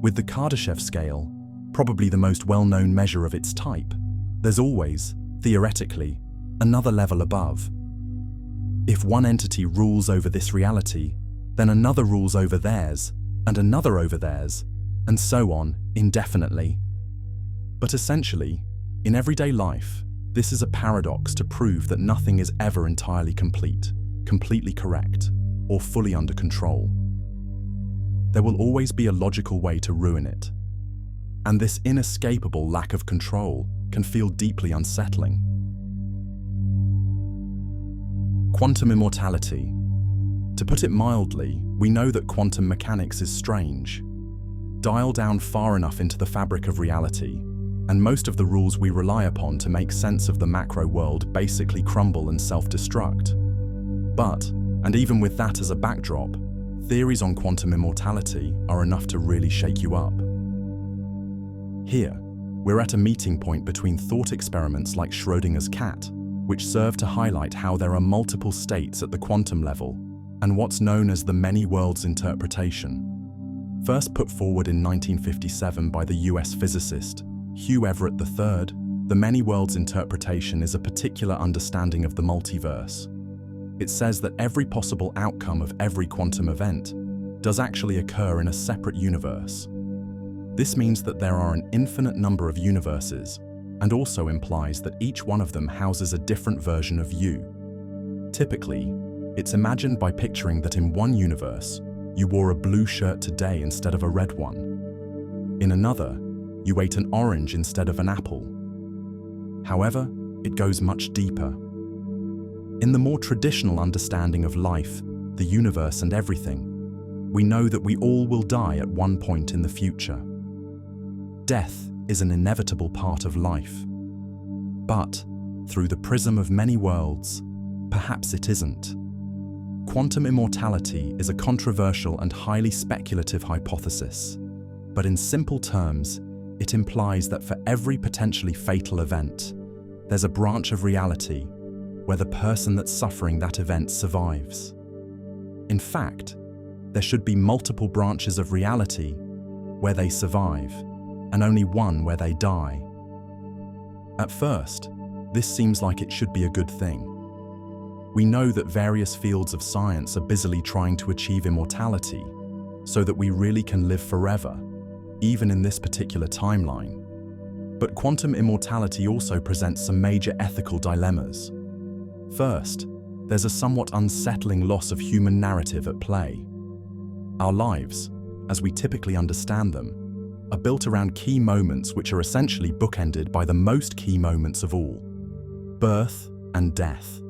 With the Kardashev scale, probably the most well-known measure of its type, there's always, theoretically, another level above. If one entity rules over this reality, then another rules over theirs, and another over theirs, and so on, indefinitely. But essentially, in everyday life, this is a paradox to prove that nothing is ever entirely complete, completely correct, or fully under control. There will always be a logical way to ruin it. And this inescapable lack of control can feel deeply unsettling. Quantum immortality. To put it mildly, we know that quantum mechanics is strange. Dial down far enough into the fabric of reality, and most of the rules we rely upon to make sense of the macro world basically crumble and self-destruct. But, and even with that as a backdrop, theories on quantum immortality are enough to really shake you up. Here, we're at a meeting point between thought experiments like Schrödinger's cat, which serve to highlight how there are multiple states at the quantum level, and what's known as the many worlds interpretation. First put forward in 1957 by the US physicist Hugh Everett III, the many worlds interpretation is a particular understanding of the multiverse. It says that every possible outcome of every quantum event does actually occur in a separate universe. This means that there are an infinite number of universes, and also implies that each one of them houses a different version of you. Typically, it's imagined by picturing that in one universe, you wore a blue shirt today instead of a red one. In another, you ate an orange instead of an apple. However, it goes much deeper. In the more traditional understanding of life, the universe and everything, we know that we all will die at one point in the future. Death is an inevitable part of life. But, through the prism of many worlds, perhaps it isn't. Quantum immortality is a controversial and highly speculative hypothesis, but in simple terms, it implies that for every potentially fatal event, there's a branch of reality where the person that's suffering that event survives. In fact, there should be multiple branches of reality where they survive, and only one where they die. At first, this seems like it should be a good thing. We know that various fields of science are busily trying to achieve immortality, so that we really can live forever, even in this particular timeline. But quantum immortality also presents some major ethical dilemmas. First, there's a somewhat unsettling loss of human narrative at play. Our lives, as we typically understand them, are built around key moments which are essentially bookended by the most key moments of all: birth and death.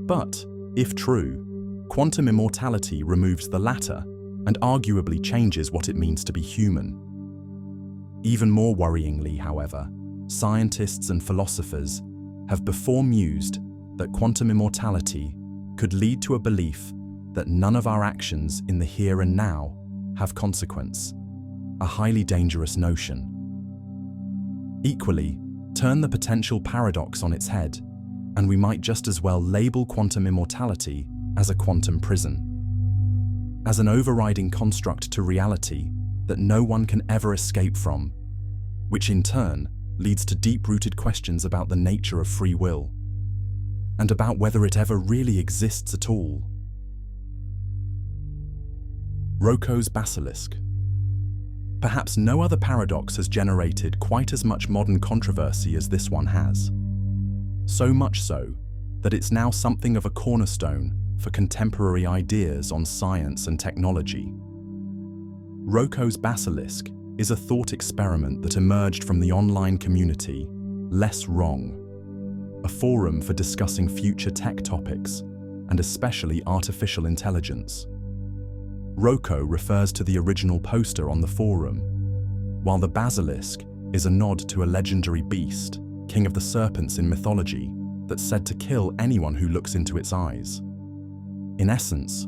But, if true, quantum immortality removes the latter and arguably changes what it means to be human. Even more worryingly, however, scientists and philosophers have before mused that quantum immortality could lead to a belief that none of our actions in the here and now have consequence, a highly dangerous notion. Equally, turn the potential paradox on its head, and we might just as well label quantum immortality as a quantum prison, as an overriding construct to reality that no one can ever escape from, which in turn leads to deep-rooted questions about the nature of free will, and about whether it ever really exists at all. Roko's Basilisk. Perhaps no other paradox has generated quite as much modern controversy as this one has. So much so that it's now something of a cornerstone for contemporary ideas on science and technology. Roko's Basilisk is a thought experiment that emerged from the online community Less Wrong, a forum for discussing future tech topics, and especially artificial intelligence. Roko refers to the original poster on the forum, while the basilisk is a nod to a legendary beast, king of the serpents in mythology, that's said to kill anyone who looks into its eyes. In essence,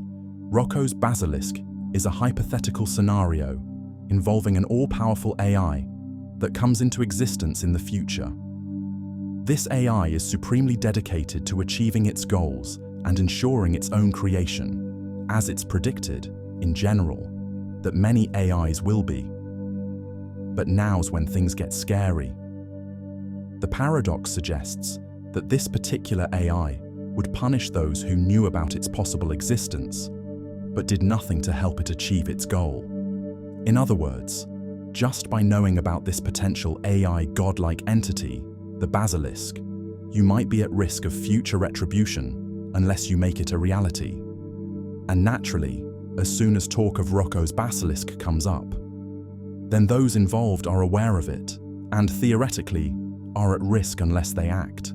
Roko's basilisk is a hypothetical scenario involving an all-powerful AI that comes into existence in the future. This AI is supremely dedicated to achieving its goals and ensuring its own creation, as it's predicted, in general, that many AIs will be. But now's when things get scary. The paradox suggests that this particular AI would punish those who knew about its possible existence, but did nothing to help it achieve its goal. In other words, just by knowing about this potential AI godlike entity, the Basilisk, you might be at risk of future retribution unless you make it a reality. And naturally, as soon as talk of Roko's Basilisk comes up, then those involved are aware of it and, theoretically, are at risk unless they act.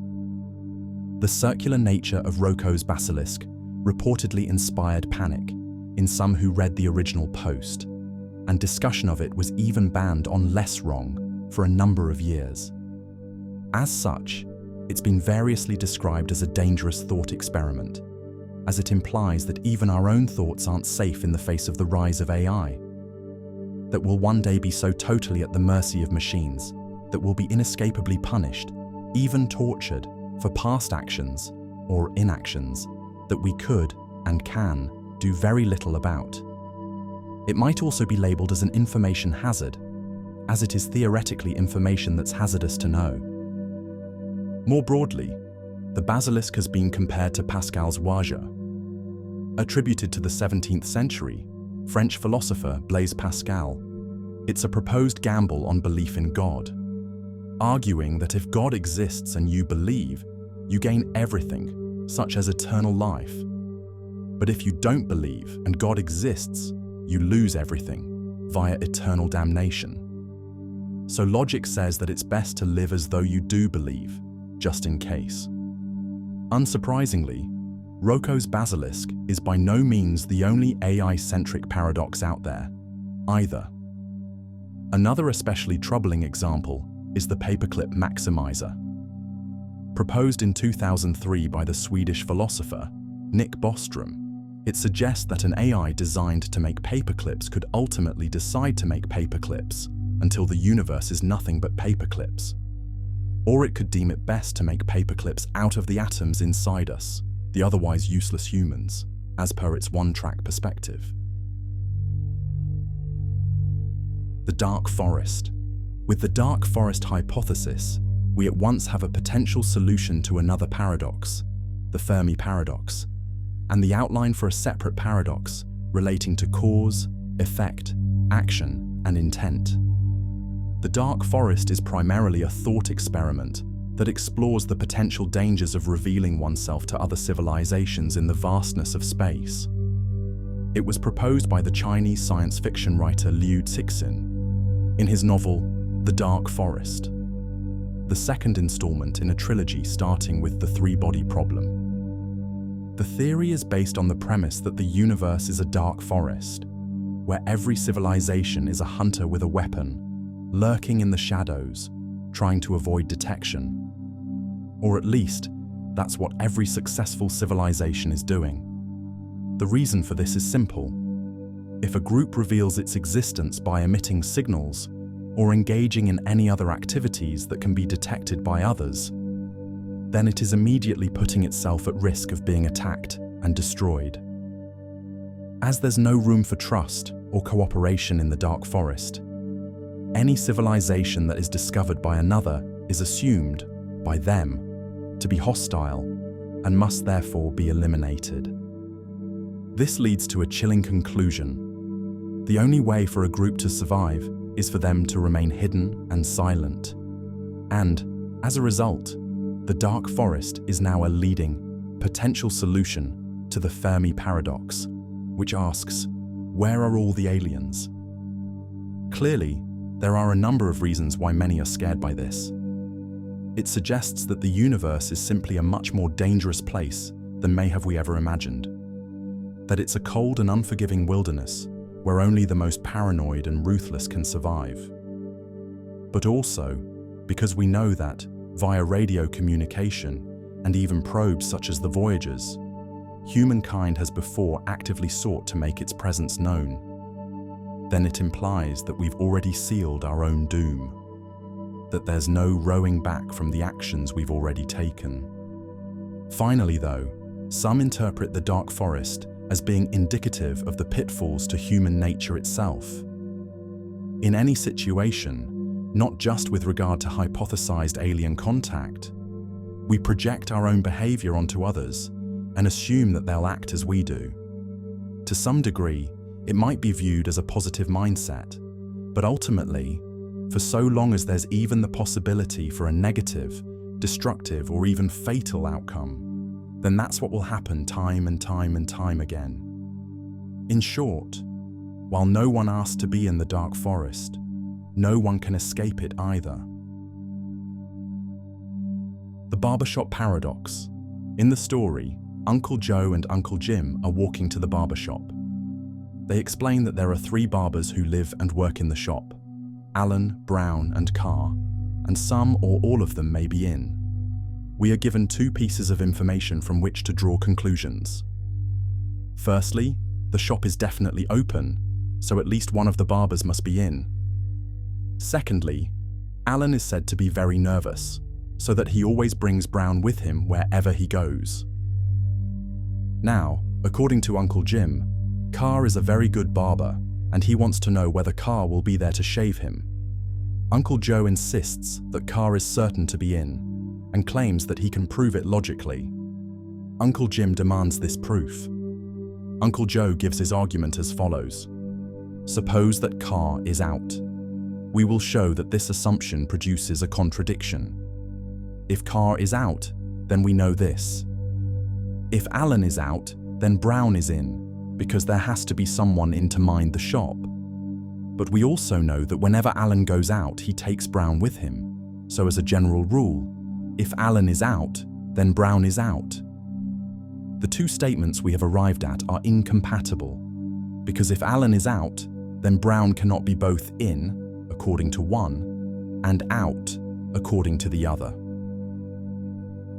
The circular nature of Roko's Basilisk reportedly inspired panic in some who read the original post, and discussion of it was even banned on Less Wrong for a number of years. As such, it's been variously described as a dangerous thought experiment, as it implies that even our own thoughts aren't safe in the face of the rise of AI, that we'll one day be so totally at the mercy of machines that we'll be inescapably punished, even tortured, for past actions or inactions that we could and can do very little about. It might also be labeled as an information hazard, as it is theoretically information that's hazardous to know. More broadly, the Basilisk has been compared to Pascal's wager. Attributed to the 17th century French philosopher Blaise Pascal, it's a proposed gamble on belief in God, arguing that if God exists and you believe, you gain everything, such as eternal life. But if you don't believe and God exists, you lose everything, via eternal damnation. So logic says that it's best to live as though you do believe, just in case. Unsurprisingly, Roko's Basilisk is by no means the only AI-centric paradox out there, either. Another especially troubling example is the paperclip maximizer. Proposed in 2003 by the Swedish philosopher Nick Bostrom, it suggests that an AI designed to make paperclips could ultimately decide to make paperclips until the universe is nothing but paperclips. Or it could deem it best to make paperclips out of the atoms inside us, the otherwise useless humans, as per its one-track perspective. The dark forest. With the dark forest hypothesis, we at once have a potential solution to another paradox, the Fermi paradox, and the outline for a separate paradox relating to cause, effect, action, and intent. The dark forest is primarily a thought experiment that explores the potential dangers of revealing oneself to other civilizations in the vastness of space. It was proposed by the Chinese science fiction writer Liu Cixin in his novel, The Dark Forest, the second installment in a trilogy starting with the three-body problem. The theory is based on the premise that the universe is a dark forest, where every civilization is a hunter with a weapon, lurking in the shadows, trying to avoid detection. Or at least, that's what every successful civilization is doing. The reason for this is simple. If a group reveals its existence by emitting signals or engaging in any other activities that can be detected by others, then it is immediately putting itself at risk of being attacked and destroyed. As there's no room for trust or cooperation in the dark forest, any civilization that is discovered by another is assumed, by them, to be hostile and must therefore be eliminated. This leads to a chilling conclusion. The only way for a group to survive is for them to remain hidden and silent. And, as a result, the dark forest is now a leading, potential solution to the Fermi paradox, which asks, where are all the aliens? Clearly, there are a number of reasons why many are scared by this. It suggests that the universe is simply a much more dangerous place than may have we ever imagined. That it's a cold and unforgiving wilderness where only the most paranoid and ruthless can survive. But also, because we know that, via radio communication and even probes such as the Voyagers, humankind has before actively sought to make its presence known, then it implies that we've already sealed our own doom. that there's no rowing back from the actions we've already taken. Finally, though, some interpret the dark forest as being indicative of the pitfalls to human nature itself. In any situation, not just with regard to hypothesized alien contact, we project our own behavior onto others and assume that they'll act as we do. To some degree, it might be viewed as a positive mindset, but ultimately, for so long as there's even the possibility for a negative, destructive, or even fatal outcome, then that's what will happen time and time and time again. In short, while no one asked to be in the dark forest, no one can escape it either. The Barbershop Paradox. In the story, Uncle Joe and Uncle Jim are walking to the barbershop. They explain that there are 3 barbers who live and work in the shop: Alan, Brown, and Carr, and some or all of them may be in. We are given 2 pieces of information from which to draw conclusions. Firstly, the shop is definitely open, so at least one of the barbers must be in. Secondly, Alan is said to be very nervous, so that he always brings Brown with him wherever he goes. Now, according to Uncle Jim, Carr is a very good barber, and he wants to know whether Carr will be there to shave him. Uncle Joe insists that Carr is certain to be in, and claims that he can prove it logically. Uncle Jim demands this proof. Uncle Joe gives his argument as follows. Suppose that Carr is out. We will show that this assumption produces a contradiction. If Carr is out, then we know this. If Alan is out, then Brown is in, because there has to be someone in to mind the shop. But we also know that whenever Alan goes out, he takes Brown with him. So as a general rule, if Alan is out, then Brown is out. The 2 statements we have arrived at are incompatible, because if Alan is out, then Brown cannot be both in, according to one, and out, according to the other.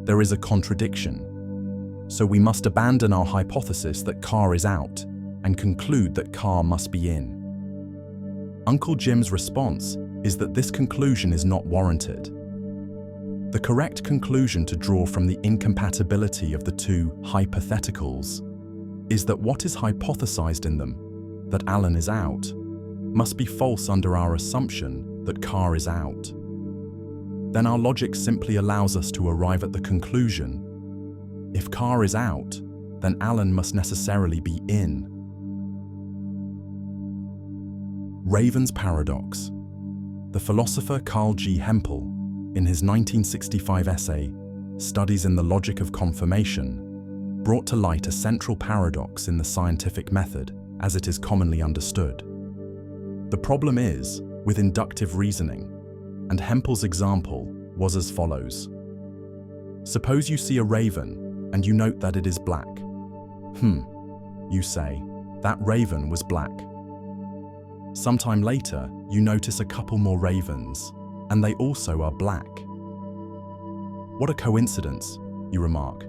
There is a contradiction, so we must abandon our hypothesis that Carr is out and conclude that Carr must be in. Uncle Jim's response is that this conclusion is not warranted. The correct conclusion to draw from the incompatibility of the 2 hypotheticals is that what is hypothesized in them, that Alan is out, must be false under our assumption that Carr is out. Then our logic simply allows us to arrive at the conclusion: if Carr is out, then Alan must necessarily be in. Raven's Paradox. The philosopher Carl G. Hempel, in his 1965 essay, Studies in the Logic of Confirmation, brought to light a central paradox in the scientific method as it is commonly understood. The problem is with inductive reasoning, and Hempel's example was as follows. Suppose you see a raven and you note that it is black. You say, that raven was black. Sometime later, you notice a couple more ravens, and they also are black. What a coincidence, you remark.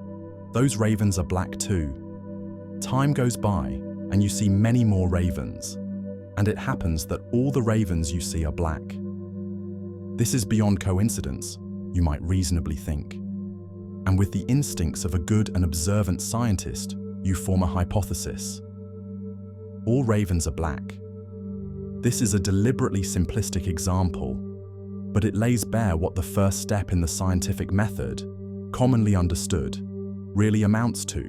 Those ravens are black too. Time goes by, and you see many more ravens, and it happens that all the ravens you see are black. This is beyond coincidence, you might reasonably think. And with the instincts of a good and observant scientist, you form a hypothesis. All ravens are black. This is a deliberately simplistic example, but it lays bare what the first step in the scientific method, commonly understood, really amounts to.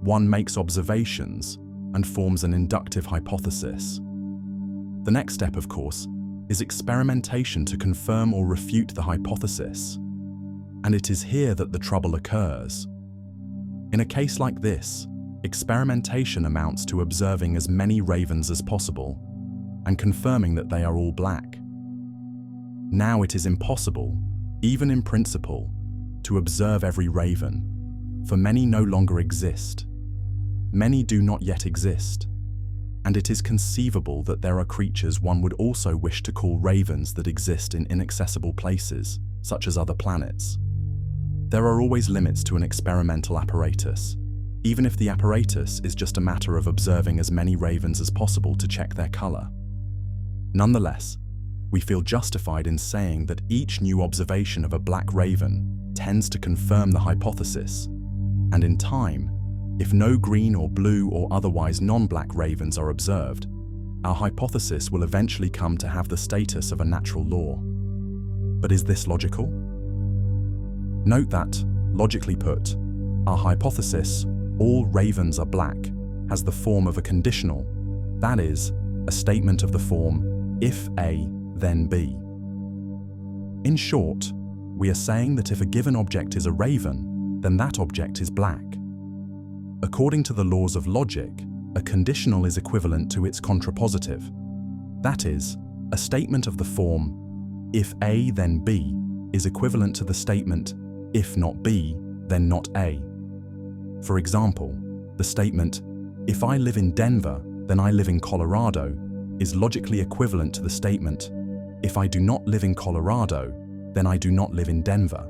One makes observations and forms an inductive hypothesis. The next step, of course, is experimentation to confirm or refute the hypothesis. And it is here that the trouble occurs. In a case like this, experimentation amounts to observing as many ravens as possible and confirming that they are all black. Now it is impossible, even in principle, to observe every raven, for many no longer exist. Many do not yet exist, and it is conceivable that there are creatures one would also wish to call ravens that exist in inaccessible places, such as other planets. There are always limits to an experimental apparatus, even if the apparatus is just a matter of observing as many ravens as possible to check their color. Nonetheless, we feel justified in saying that each new observation of a black raven tends to confirm the hypothesis, and in time, if no green or blue or otherwise non-black ravens are observed, our hypothesis will eventually come to have the status of a natural law. But is this logical? Note that, logically put, our hypothesis, all ravens are black, has the form of a conditional, that is, a statement of the form, if A, then B. In short, we are saying that if a given object is a raven, then that object is black. According to the laws of logic, a conditional is equivalent to its contrapositive. That is, a statement of the form, if A then B, is equivalent to the statement, if not B, then not A. For example, the statement, if I live in Denver, then I live in Colorado, is logically equivalent to the statement, if I do not live in Colorado, then I do not live in Denver.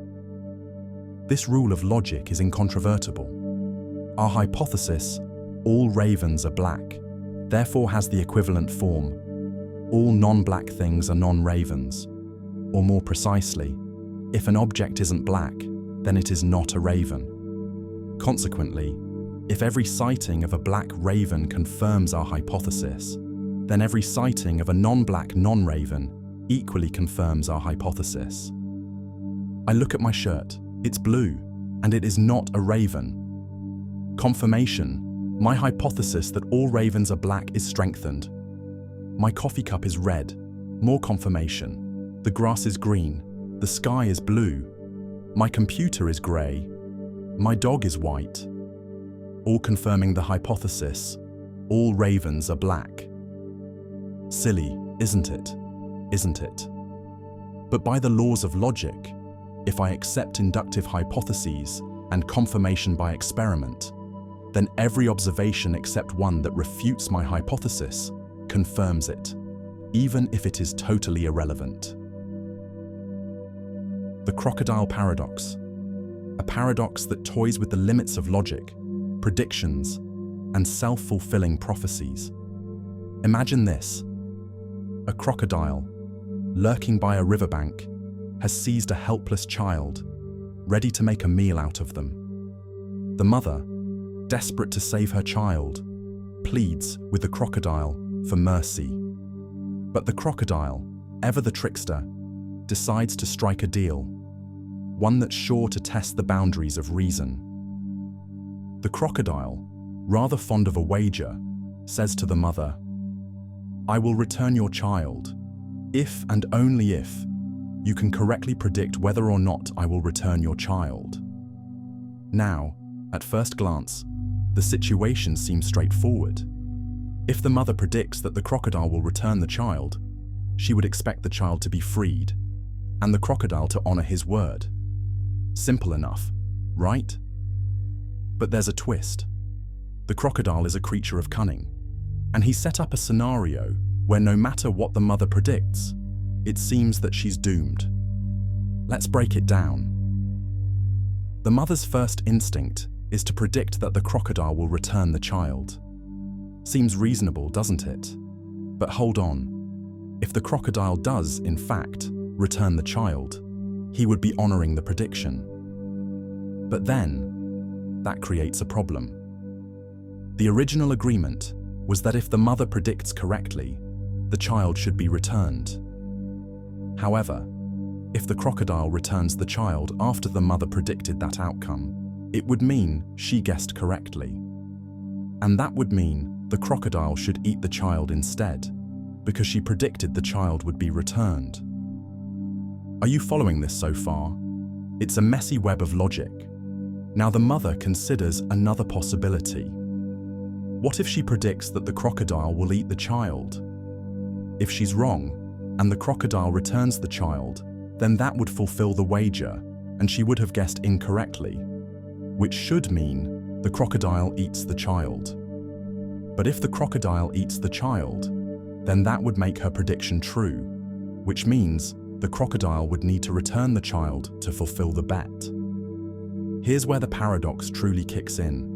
This rule of logic is incontrovertible. Our hypothesis, all ravens are black, therefore has the equivalent form, all non-black things are non-ravens. Or more precisely, if an object isn't black, then it is not a raven. Consequently, if every sighting of a black raven confirms our hypothesis, then every sighting of a non-black non-raven equally confirms our hypothesis. I look at my shirt, it's blue, and it is not a raven. Confirmation, my hypothesis that all ravens are black is strengthened. My coffee cup is red, more confirmation. The grass is green, the sky is blue. My computer is grey, my dog is white. All confirming the hypothesis, all ravens are black. Silly, isn't it? Isn't it? But by the laws of logic, if I accept inductive hypotheses and confirmation by experiment, then every observation except one that refutes my hypothesis confirms it, even if it is totally irrelevant. The Crocodile Paradox, a paradox that toys with the limits of logic, predictions, and self-fulfilling prophecies. Imagine this. A crocodile, lurking by a riverbank, has seized a helpless child, ready to make a meal out of them. The mother, desperate to save her child, pleads with the crocodile for mercy. But the crocodile, ever the trickster, decides to strike a deal, one that's sure to test the boundaries of reason. The crocodile, rather fond of a wager, says to the mother, "I will return your child, if and only if you can correctly predict whether or not I will return your child." Now, at first glance, the situation seems straightforward. If the mother predicts that the crocodile will return the child, she would expect the child to be freed, and the crocodile to honor his word. Simple enough, right? But there's a twist. The crocodile is a creature of cunning, and he set up a scenario where no matter what the mother predicts, it seems that she's doomed. Let's break it down. The mother's first instinct is to predict that the crocodile will return the child. Seems reasonable, doesn't it? But hold on. If the crocodile does, in fact, return the child, he would be honoring the prediction. But then, that creates a problem. The original agreement was that if the mother predicts correctly, the child should be returned. However, if the crocodile returns the child after the mother predicted that outcome, it would mean she guessed correctly. And that would mean the crocodile should eat the child instead, because she predicted the child would be returned. Are you following this so far? It's a messy web of logic. Now the mother considers another possibility. What if she predicts that the crocodile will eat the child? If she's wrong, and the crocodile returns the child, then that would fulfill the wager, and she would have guessed incorrectly, which should mean the crocodile eats the child. But if the crocodile eats the child, then that would make her prediction true, which means the crocodile would need to return the child to fulfill the bet. Here's where the paradox truly kicks in.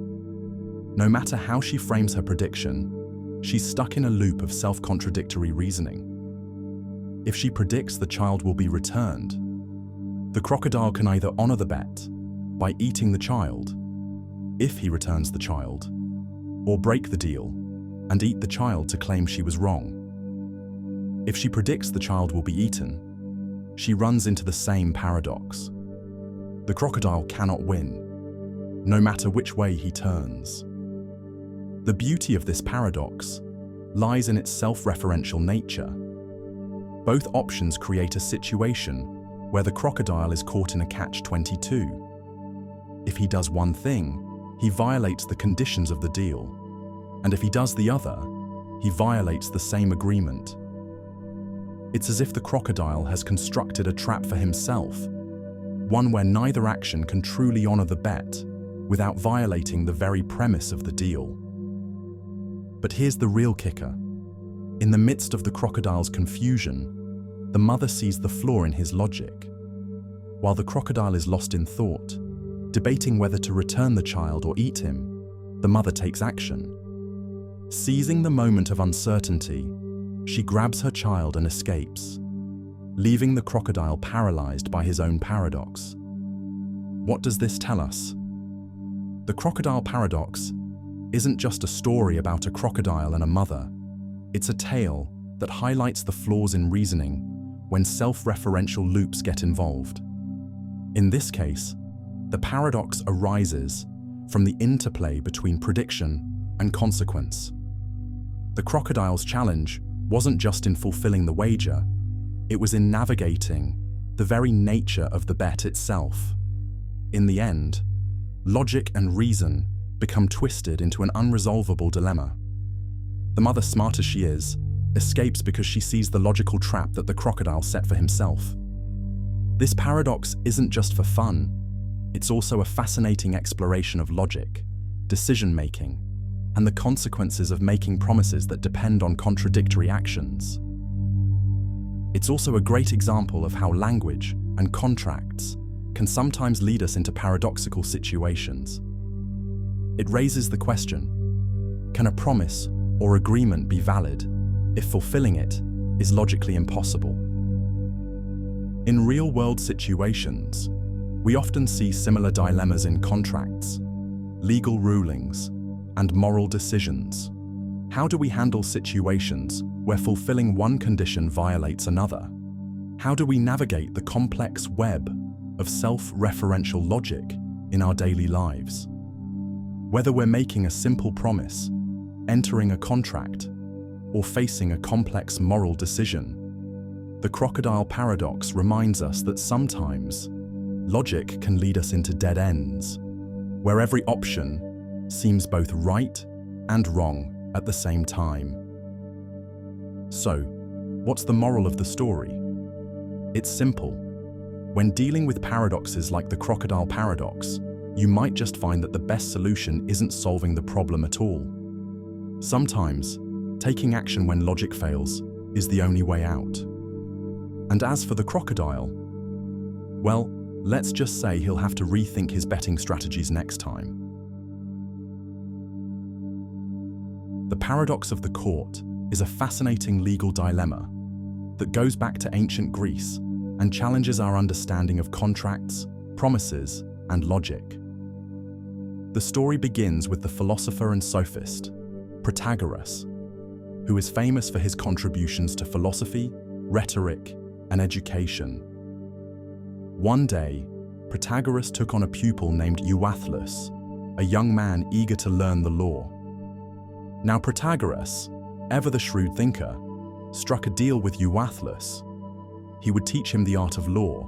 No matter how she frames her prediction, she's stuck in a loop of self-contradictory reasoning. if she predicts the child will be returned, the crocodile can either honor the bet by eating the child, if he returns the child, or break the deal and eat the child to claim she was wrong. If she predicts the child will be eaten, she runs into the same paradox. The crocodile cannot win, no matter which way he turns. The beauty of this paradox lies in its self-referential nature. Both options create a situation where the crocodile is caught in a catch-22. If he does one thing, he violates the conditions of the deal, and if he does the other, he violates the same agreement. It's as if the crocodile has constructed a trap for himself, one where neither action can truly honor the bet without violating the very premise of the deal. But here's the real kicker. In the midst of the crocodile's confusion, the mother sees the flaw in his logic. While the crocodile is lost in thought, debating whether to return the child or eat him, the mother takes action. Seizing the moment of uncertainty, she grabs her child and escapes, leaving the crocodile paralyzed by his own paradox. What does this tell us? The Crocodile Paradox isn't just a story about a crocodile and a mother. It's a tale that highlights the flaws in reasoning when self-referential loops get involved. In this case, the paradox arises from the interplay between prediction and consequence. The crocodile's challenge wasn't just in fulfilling the wager, it was in navigating the very nature of the bet itself. In the end, logic and reason become twisted into an unresolvable dilemma. The mother, smart as she is, escapes because she sees the logical trap that the crocodile set for himself. This paradox isn't just for fun, it's also a fascinating exploration of logic, decision-making, and the consequences of making promises that depend on contradictory actions. It's also a great example of how language and contracts can sometimes lead us into paradoxical situations. It raises the question, can a promise or agreement be valid if fulfilling it is logically impossible? In real-world situations, we often see similar dilemmas in contracts, legal rulings, and moral decisions. How do we handle situations where fulfilling one condition violates another? How do we navigate the complex web of self-referential logic in our daily lives? Whether we're making a simple promise, entering a contract, or facing a complex moral decision, the Crocodile Paradox reminds us that sometimes logic can lead us into dead ends, where every option seems both right and wrong at the same time. So, what's the moral of the story? It's simple. When dealing with paradoxes like the Crocodile Paradox, you might just find that the best solution isn't solving the problem at all. Sometimes, taking action when logic fails is the only way out. And as for the crocodile, well, let's just say he'll have to rethink his betting strategies next time. The paradox of the court is a fascinating legal dilemma that goes back to ancient Greece and challenges our understanding of contracts, promises, and logic. The story begins with the philosopher and sophist, Protagoras, who is famous for his contributions to philosophy, rhetoric, and education. One day, Protagoras took on a pupil named Euathlus, a young man eager to learn the law. Now Protagoras, ever the shrewd thinker, struck a deal with Euathlus. He would teach him the art of law,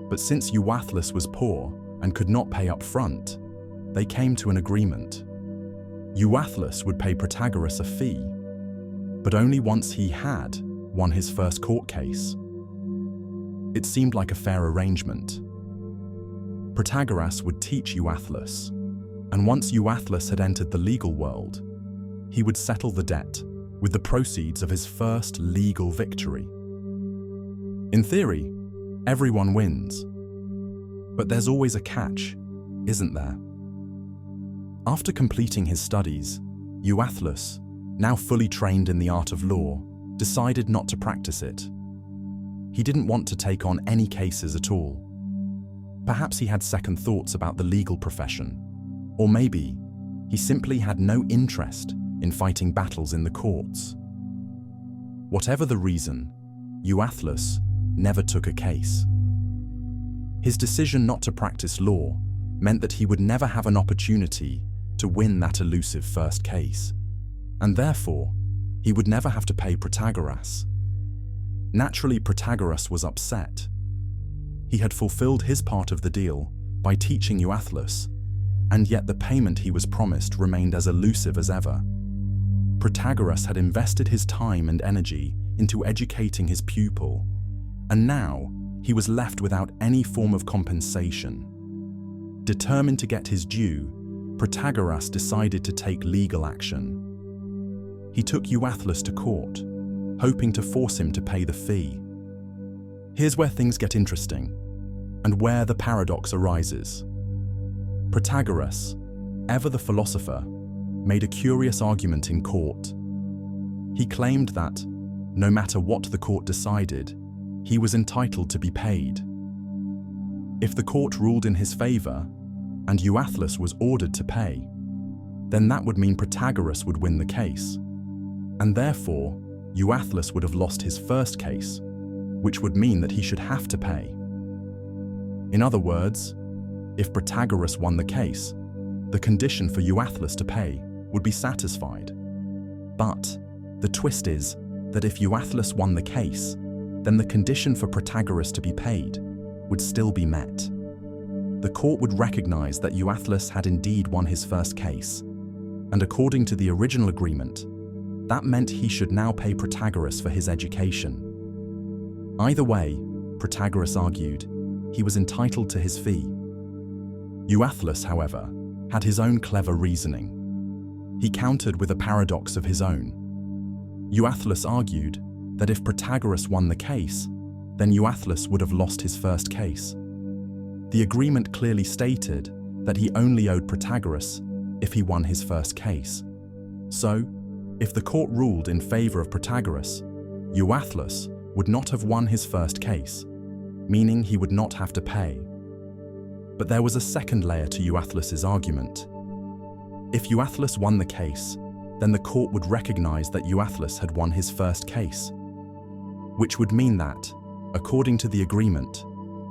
but since Euathlus was poor and could not pay up front, they came to an agreement. Euathlus would pay Protagoras a fee, but only once he had won his first court case. It seemed like a fair arrangement. Protagoras would teach Euathlus, and once Euathlus had entered the legal world, he would settle the debt with the proceeds of his first legal victory. In theory, everyone wins. But there's always a catch, isn't there? After completing his studies, Euathlus, now fully trained in the art of law, decided not to practice it. he didn't want to take on any cases at all. Perhaps he had second thoughts about the legal profession, or maybe he simply had no interest in fighting battles in the courts. Whatever the reason, Euathlus never took a case. His decision not to practice law meant that he would never have an opportunity to win that elusive first case, and therefore he would never have to pay Protagoras. Naturally, Protagoras was upset. He had fulfilled his part of the deal by teaching Euathlus, and yet the payment he was promised remained as elusive as ever. Protagoras had invested his time and energy into educating his pupil, and now he was left without any form of compensation. Determined to get his due, Protagoras decided to take legal action. He took Euathlus to court, hoping to force him to pay the fee. Here's where things get interesting, and where the paradox arises. Protagoras, ever the philosopher, made a curious argument in court. He claimed that, no matter what the court decided, he was entitled to be paid. If the court ruled in his favor, and Euathlus was ordered to pay, then that would mean Protagoras would win the case, and therefore Euathlus would have lost his first case, which would mean that he should have to pay. In other words, if Protagoras won the case, the condition for Euathlus to pay would be satisfied. But the twist is that if Euathlus won the case, then the condition for Protagoras to be paid would still be met. The court would recognize that Euathlus had indeed won his first case, and according to the original agreement, that meant he should now pay Protagoras for his education. Either way, Protagoras argued, he was entitled to his fee. Euathlus, however, had his own clever reasoning. He countered with a paradox of his own. Euathlus argued that if Protagoras won the case, then Euathlus would have lost his first case. The agreement clearly stated that he only owed Protagoras if he won his first case. So, if the court ruled in favor of Protagoras, Euathlus would not have won his first case, meaning he would not have to pay. But there was a second layer to Euathlus's argument. If Euathlus won the case, then the court would recognize that Euathlus had won his first case, which would mean that, according to the agreement,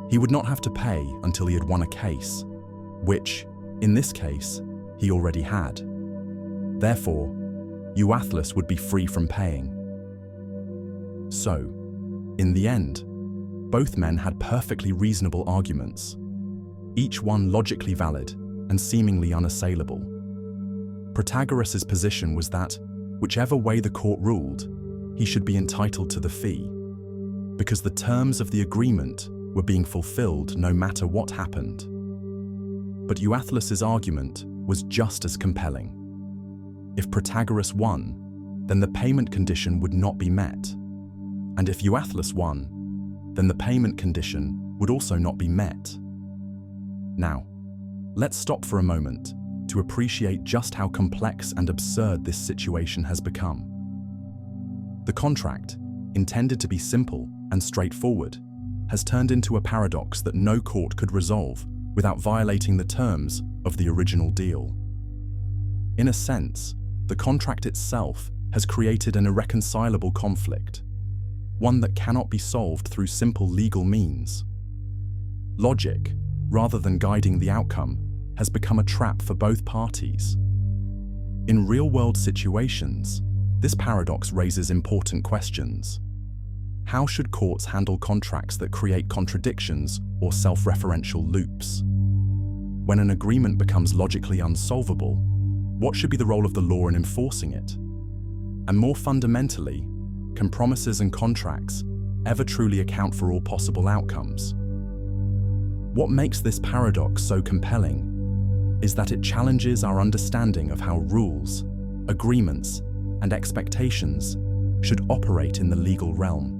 he would not have to pay until he had won a case, which, in this case, he already had. Therefore, Euathlus would be free from paying. So, in the end, both men had perfectly reasonable arguments, each one logically valid and seemingly unassailable. Protagoras' position was that, whichever way the court ruled, he should be entitled to the fee, because the terms of the agreement were being fulfilled no matter what happened. But Euathlus's argument was just as compelling. If Protagoras won, then the payment condition would not be met. And if Euathlus won, then the payment condition would also not be met. Now, let's stop for a moment to appreciate just how complex and absurd this situation has become. The contract, intended to be simple and straightforward, has turned into a paradox that no court could resolve without violating the terms of the original deal. In a sense, the contract itself has created an irreconcilable conflict, one that cannot be solved through simple legal means. Logic, rather than guiding the outcome, has become a trap for both parties. In real-world situations, this paradox raises important questions. How should courts handle contracts that create contradictions or self-referential loops? When an agreement becomes logically unsolvable, what should be the role of the law in enforcing it? And more fundamentally, can promises and contracts ever truly account for all possible outcomes? What makes this paradox so compelling is that it challenges our understanding of how rules, agreements, and expectations should operate in the legal realm.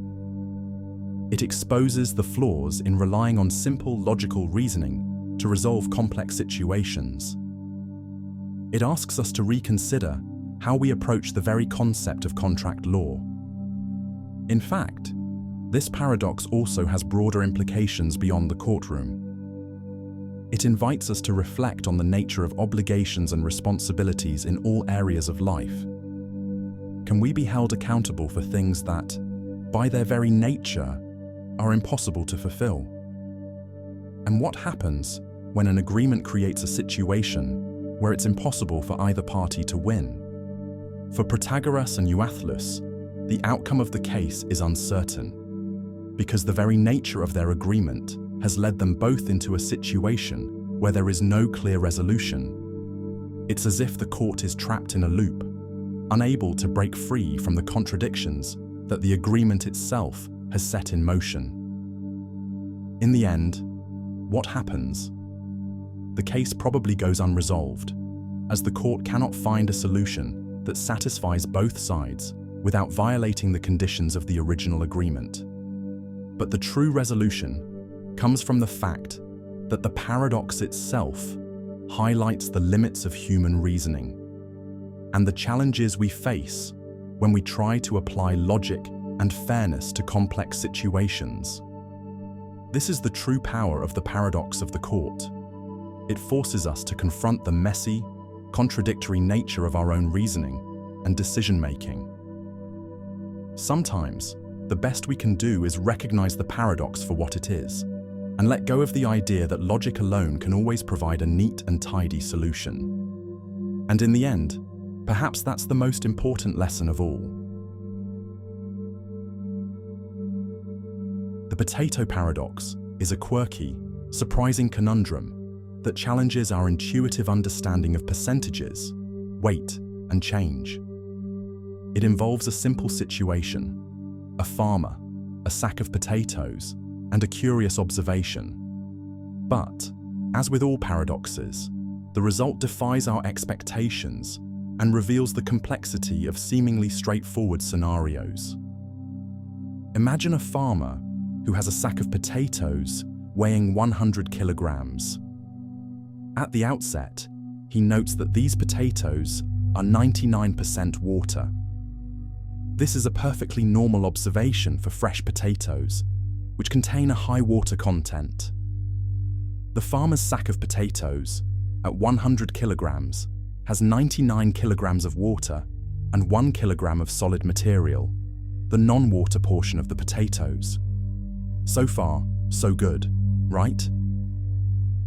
It exposes the flaws in relying on simple logical reasoning to resolve complex situations. It asks us to reconsider how we approach the very concept of contract law. In fact, this paradox also has broader implications beyond the courtroom. It invites us to reflect on the nature of obligations and responsibilities in all areas of life. Can we be held accountable for things that, by their very nature, are impossible to fulfill? And what happens when an agreement creates a situation where it's impossible for either party to win? For Protagoras and Euathlus, the outcome of the case is uncertain, because the very nature of their agreement has led them both into a situation where there is no clear resolution. It's as if the court is trapped in a loop, unable to break free from the contradictions that the agreement itself has set in motion. In the end, what happens? The case probably goes unresolved, as the court cannot find a solution that satisfies both sides without violating the conditions of the original agreement. But the true resolution comes from the fact that the paradox itself highlights the limits of human reasoning and the challenges we face when we try to apply logic and fairness to complex situations. This is the true power of the paradox of the court. It forces us to confront the messy, contradictory nature of our own reasoning and decision-making. Sometimes, the best we can do is recognize the paradox for what it is, and let go of the idea that logic alone can always provide a neat and tidy solution. And in the end, perhaps that's the most important lesson of all. The potato paradox is a quirky, surprising conundrum that challenges our intuitive understanding of percentages, weight, and change. It involves a simple situation: a farmer, a sack of potatoes, and a curious observation. But, as with all paradoxes, the result defies our expectations and reveals the complexity of seemingly straightforward scenarios. Imagine a farmer who has a sack of potatoes weighing 100 kilograms. At the outset, he notes that these potatoes are 99% water. This is a perfectly normal observation for fresh potatoes, which contain a high water content. The farmer's sack of potatoes, at 100 kilograms, has 99 kilograms of water and 1 kilogram of solid material, the non-water portion of the potatoes. So far, so good, right?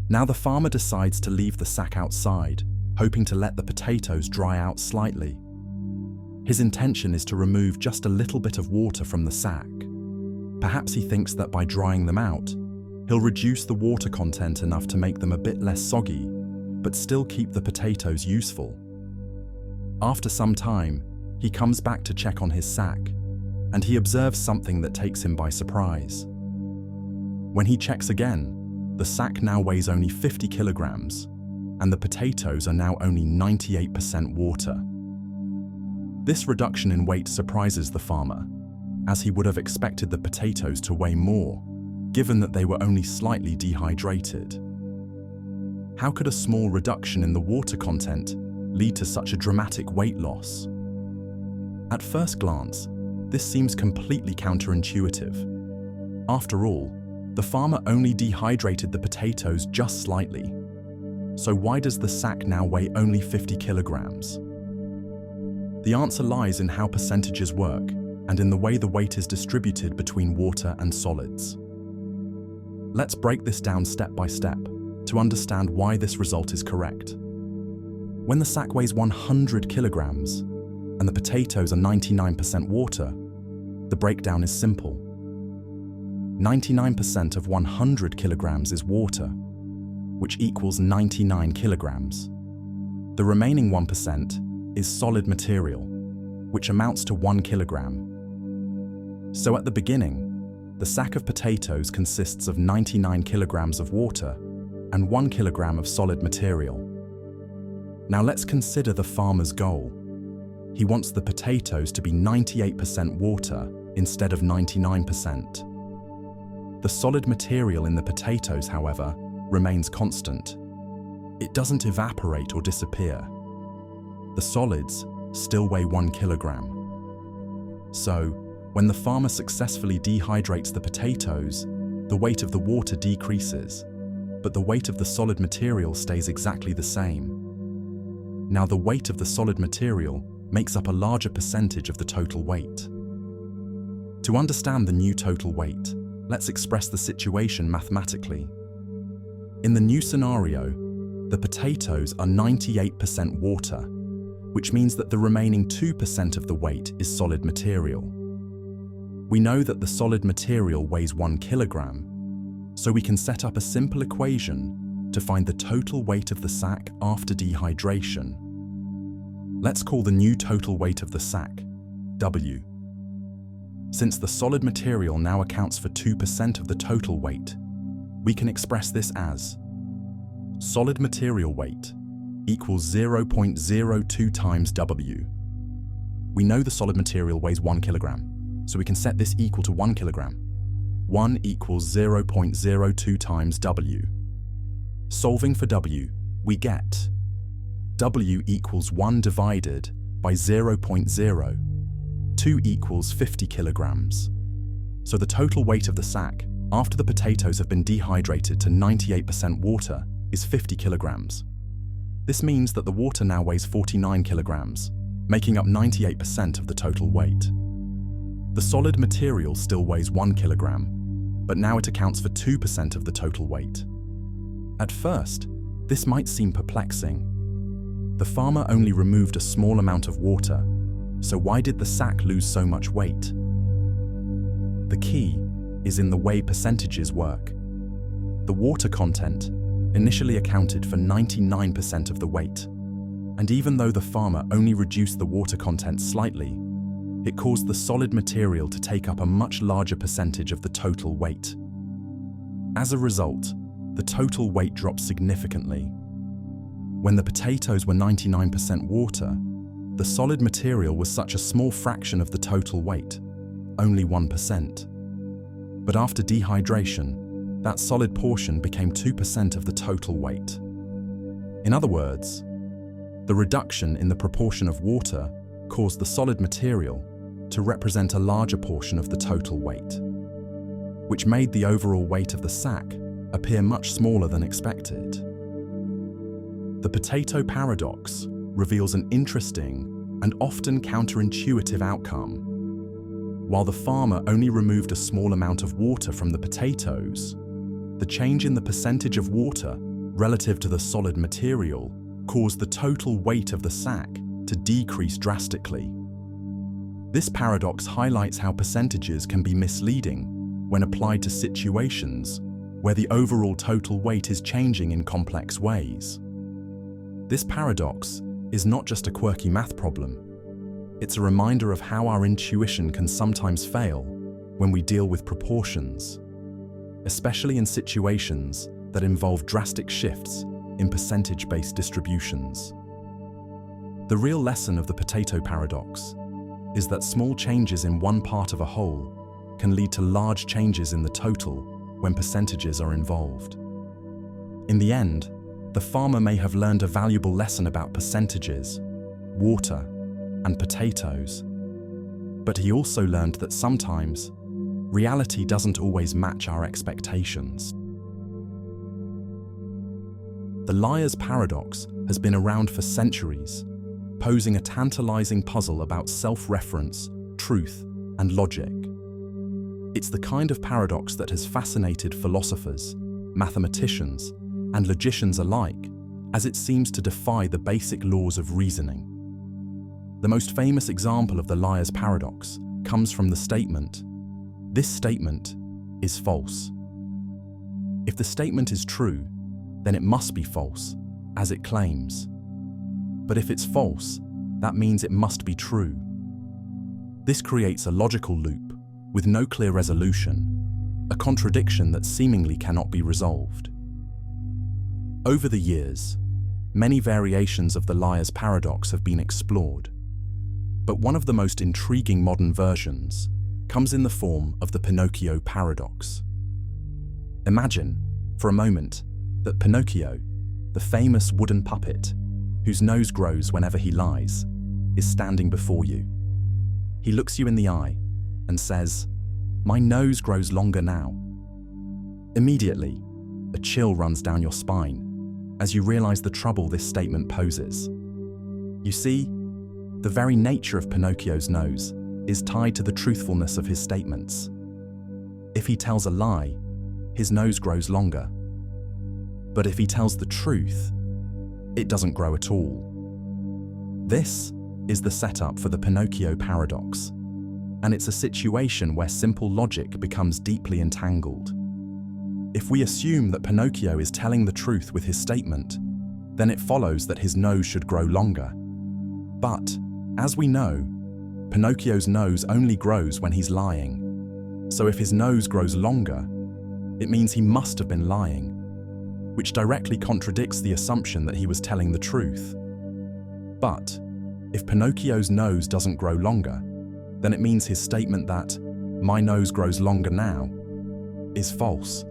Now the farmer decides to leave the sack outside, hoping to let the potatoes dry out slightly. His intention is to remove just a little bit of water from the sack. Perhaps he thinks that by drying them out, he'll reduce the water content enough to make them a bit less soggy, but still keep the potatoes useful. After some time, he comes back to check on his sack, and he observes something that takes him by surprise. When he checks again, the sack now weighs only 50 kilograms, and the potatoes are now only 98% water. This reduction in weight surprises the farmer, as he would have expected the potatoes to weigh more, given that they were only slightly dehydrated. How could a small reduction in the water content lead to such a dramatic weight loss? At first glance, this seems completely counterintuitive. After all, the farmer only dehydrated the potatoes just slightly. So why does the sack now weigh only 50 kilograms? The answer lies in how percentages work and in the way the weight is distributed between water and solids. Let's break this down step by step to understand why this result is correct. When the sack weighs 100 kilograms and the potatoes are 99% water, the breakdown is simple. 99% of 100 kilograms is water, which equals 99 kilograms. The remaining 1% is solid material, which amounts to 1 kilogram. So at the beginning, the sack of potatoes consists of 99 kilograms of water and 1 kilogram of solid material. Now let's consider the farmer's goal. He wants the potatoes to be 98% water instead of 99%. The solid material in the potatoes, however, remains constant. It doesn't evaporate or disappear. The solids still weigh 1 kilogram. So, When the farmer successfully dehydrates the potatoes, the weight of the water decreases, but the weight of the solid material stays exactly the same. Now, the weight of the solid material makes up a larger percentage of the total weight. To understand the new total weight, let's express the situation mathematically. In the new scenario, the potatoes are 98% water, which means that the remaining 2% of the weight is solid material. We know that the solid material weighs 1 kilogram, so we can set up a simple equation to find the total weight of the sack after dehydration. Let's call the new total weight of the sack W. Since the solid material now accounts for 2% of the total weight, we can express this as solid material weight equals 0.02 times W. We know the solid material weighs 1 kilogram, so we can set this equal to 1 kilogram. 1 equals 0.02 times W. Solving for W, we get W equals 1 divided by 0.0. 2 equals 50 kilograms. So the total weight of the sack, after the potatoes have been dehydrated to 98% water, is 50 kilograms. This means that the water now weighs 49 kilograms, making up 98% of the total weight. The solid material still weighs 1 kilogram, but now it accounts for 2% of the total weight. At first, this might seem perplexing. The farmer only removed a small amount of water, so why did the sack lose so much weight? The key is in the way percentages work. The water content initially accounted for 99% of the weight, and even though the farmer only reduced the water content slightly, it caused the solid material to take up a much larger percentage of the total weight. As a result, the total weight dropped significantly. When the potatoes were 99% water, the solid material was such a small fraction of the total weight, only 1%. But after dehydration, that solid portion became 2% of the total weight. In other words, the reduction in the proportion of water caused the solid material to represent a larger portion of the total weight, which made the overall weight of the sack appear much smaller than expected. The potato paradox reveals an interesting and often counterintuitive outcome. While the farmer only removed a small amount of water from the potatoes, the change in the percentage of water relative to the solid material caused the total weight of the sack to decrease drastically. This paradox highlights how percentages can be misleading when applied to situations where the overall total weight is changing in complex ways. This paradox is not just a quirky math problem. It's a reminder of how our intuition can sometimes fail when we deal with proportions, especially in situations that involve drastic shifts in percentage-based distributions. The real lesson of the potato paradox is that small changes in one part of a whole can lead to large changes in the total when percentages are involved. In the end, the farmer may have learned a valuable lesson about percentages, water, and potatoes, but he also learned that sometimes reality doesn't always match our expectations. The liar's paradox has been around for centuries, posing a tantalizing puzzle about self-reference, truth, and logic. It's the kind of paradox that has fascinated philosophers, mathematicians, and logicians alike, as it seems to defy the basic laws of reasoning. The most famous example of the liar's paradox comes from the statement, "This statement is false." If the statement is true, then it must be false, as it claims. But if it's false, that means it must be true. This creates a logical loop with no clear resolution, a contradiction that seemingly cannot be resolved. Over the years, many variations of the liar's paradox have been explored, but one of the most intriguing modern versions comes in the form of the Pinocchio paradox. Imagine, for a moment, that Pinocchio, the famous wooden puppet whose nose grows whenever he lies, is standing before you. He looks you in the eye and says, "My nose grows longer now." Immediately, a chill runs down your spine as you realize the trouble this statement poses. You see, the very nature of Pinocchio's nose is tied to the truthfulness of his statements. If he tells a lie, his nose grows longer. But if he tells the truth, it doesn't grow at all. This is the setup for the Pinocchio Paradox, and it's a situation where simple logic becomes deeply entangled. If we assume that Pinocchio is telling the truth with his statement, then it follows that his nose should grow longer. But, as we know, Pinocchio's nose only grows when he's lying. So if his nose grows longer, it means he must have been lying, which directly contradicts the assumption that he was telling the truth. But if Pinocchio's nose doesn't grow longer, then it means his statement that "my nose grows longer now" is false.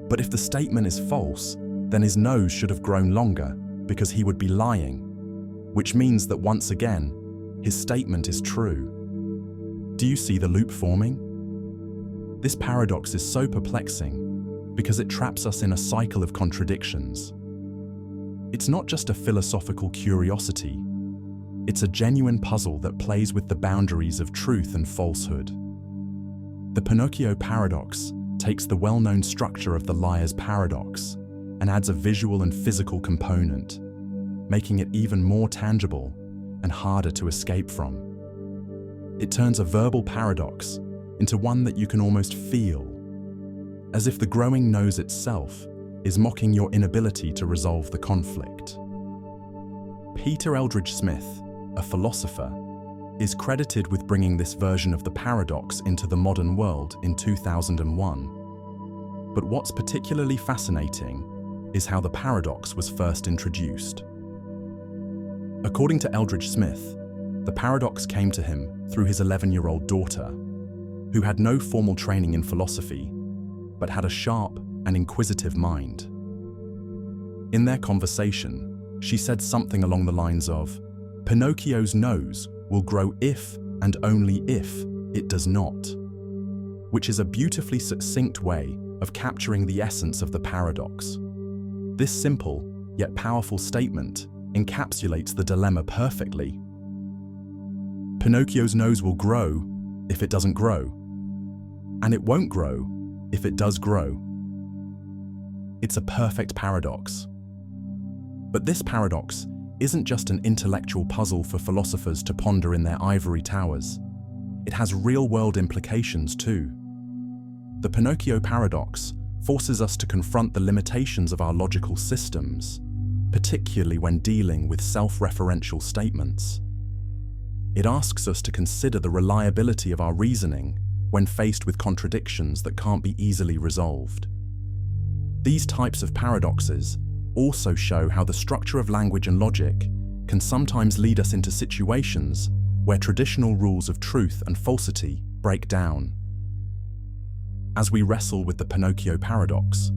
But if the statement is false, then his nose should have grown longer because he would be lying, which means that once again, his statement is true. Do you see the loop forming? This paradox is so perplexing because it traps us in a cycle of contradictions. It's not just a philosophical curiosity, it's a genuine puzzle that plays with the boundaries of truth and falsehood. The Pinocchio Paradox takes the well-known structure of the liar's paradox and adds a visual and physical component, making it even more tangible and harder to escape from. It turns a verbal paradox into one that you can almost feel, as if the growing nose itself is mocking your inability to resolve the conflict. Peter Eldridge Smith, a philosopher, is credited with bringing this version of the paradox into the modern world in 2001. But what's particularly fascinating is how the paradox was first introduced. According to Eldridge Smith, the paradox came to him through his 11-year-old daughter, who had no formal training in philosophy, but had a sharp and inquisitive mind. In their conversation, she said something along the lines of, "Pinocchio's nose will grow if and only if it does not," which is a beautifully succinct way of capturing the essence of the paradox. This simple yet powerful statement encapsulates the dilemma perfectly. Pinocchio's nose will grow if it doesn't grow, and it won't grow if it does grow. It's a perfect paradox. But this paradox isn't just an intellectual puzzle for philosophers to ponder in their ivory towers. It has real-world implications too. The Pinocchio Paradox forces us to confront the limitations of our logical systems, particularly when dealing with self-referential statements. It asks us to consider the reliability of our reasoning when faced with contradictions that can't be easily resolved. These types of paradoxes also show how the structure of language and logic can sometimes lead us into situations where traditional rules of truth and falsity break down. As we wrestle with the Pinocchio Paradox,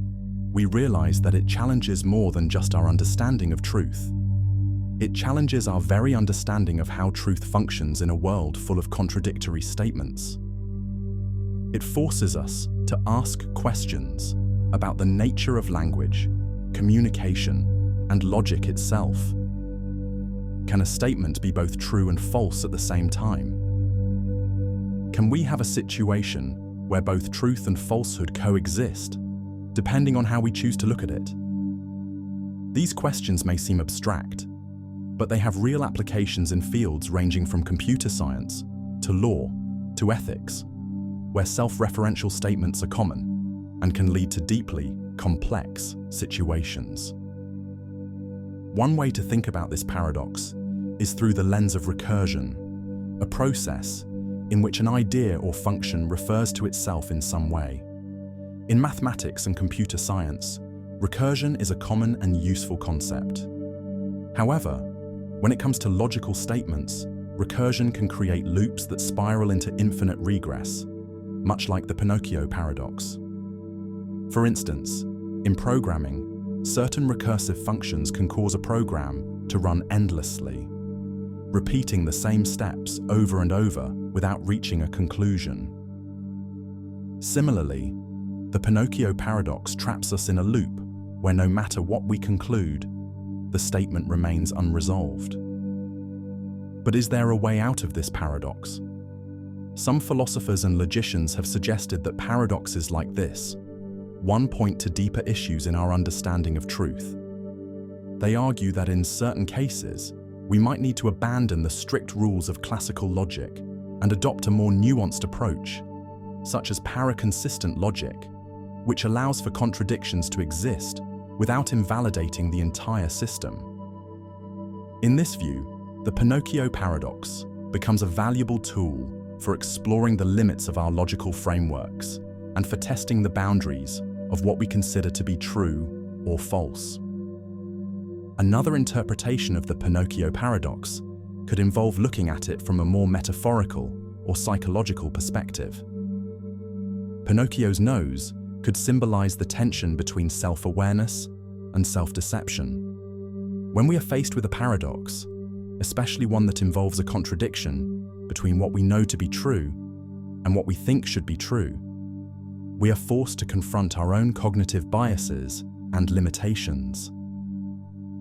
we realize that it challenges more than just our understanding of truth. It challenges our very understanding of how truth functions in a world full of contradictory statements. It forces us to ask questions about the nature of language, communication, and logic itself. Can a statement be both true and false at the same time? Can we have a situation where both truth and falsehood coexist, depending on how we choose to look at it? These questions may seem abstract, but they have real applications in fields ranging from computer science to law to ethics, where self-referential statements are common and can lead to deeply complex situations. One way to think about this paradox is through the lens of recursion, a process in which an idea or function refers to itself in some way. In mathematics and computer science, recursion is a common and useful concept. However, when it comes to logical statements, recursion can create loops that spiral into infinite regress, much like the Pinocchio Paradox. For instance, in programming, certain recursive functions can cause a program to run endlessly, repeating the same steps over and over without reaching a conclusion. Similarly, the Pinocchio paradox traps us in a loop where no matter what we conclude, the statement remains unresolved. But is there a way out of this paradox? Some philosophers and logicians have suggested that paradoxes like this, one, point to deeper issues in our understanding of truth. They argue that in certain cases, we might need to abandon the strict rules of classical logic and adopt a more nuanced approach, such as paraconsistent logic, which allows for contradictions to exist without invalidating the entire system. In this view, the Pinocchio paradox becomes a valuable tool for exploring the limits of our logical frameworks and for testing the boundaries of what we consider to be true or false. Another interpretation of the Pinocchio paradox could involve looking at it from a more metaphorical or psychological perspective. Pinocchio's nose could symbolize the tension between self-awareness and self-deception. When we are faced with a paradox, especially one that involves a contradiction between what we know to be true and what we think should be true, we are forced to confront our own cognitive biases and limitations.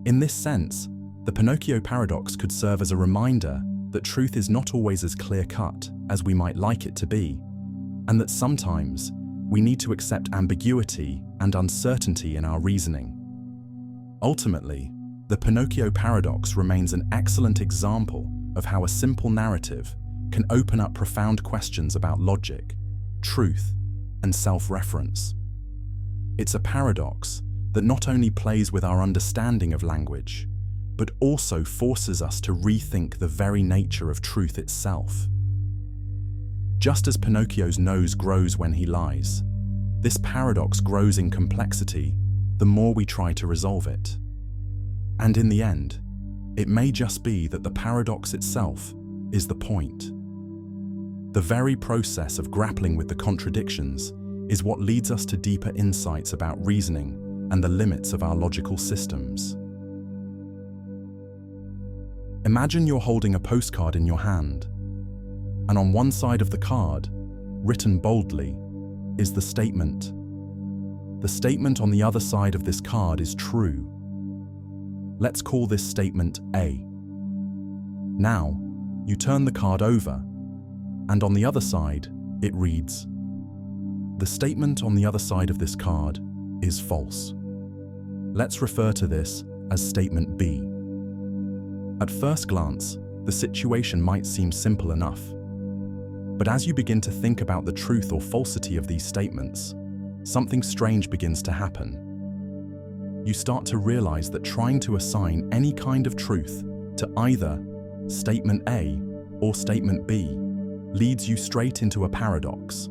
In this sense, the Pinocchio paradox could serve as a reminder that truth is not always as clear-cut as we might like it to be, and that sometimes we need to accept ambiguity and uncertainty in our reasoning. Ultimately, the Pinocchio paradox remains an excellent example of how a simple narrative can open up profound questions about logic, truth, and self-reference. It's a paradox that not only plays with our understanding of language, but also forces us to rethink the very nature of truth itself. Just as Pinocchio's nose grows when he lies, this paradox grows in complexity the more we try to resolve it. And in the end, it may just be that the paradox itself is the point. The very process of grappling with the contradictions is what leads us to deeper insights about reasoning and the limits of our logical systems. Imagine you're holding a postcard in your hand, and on one side of the card, written boldly, is the statement. The statement on the other side of this card is true. Let's call this statement A. Now, you turn the card over, and on the other side, it reads, "The statement on the other side of this card is false." Let's refer to this as statement B. At first glance, the situation might seem simple enough. But as you begin to think about the truth or falsity of these statements, something strange begins to happen. You start to realize that trying to assign any kind of truth to either statement A or statement B leads you straight into a paradox,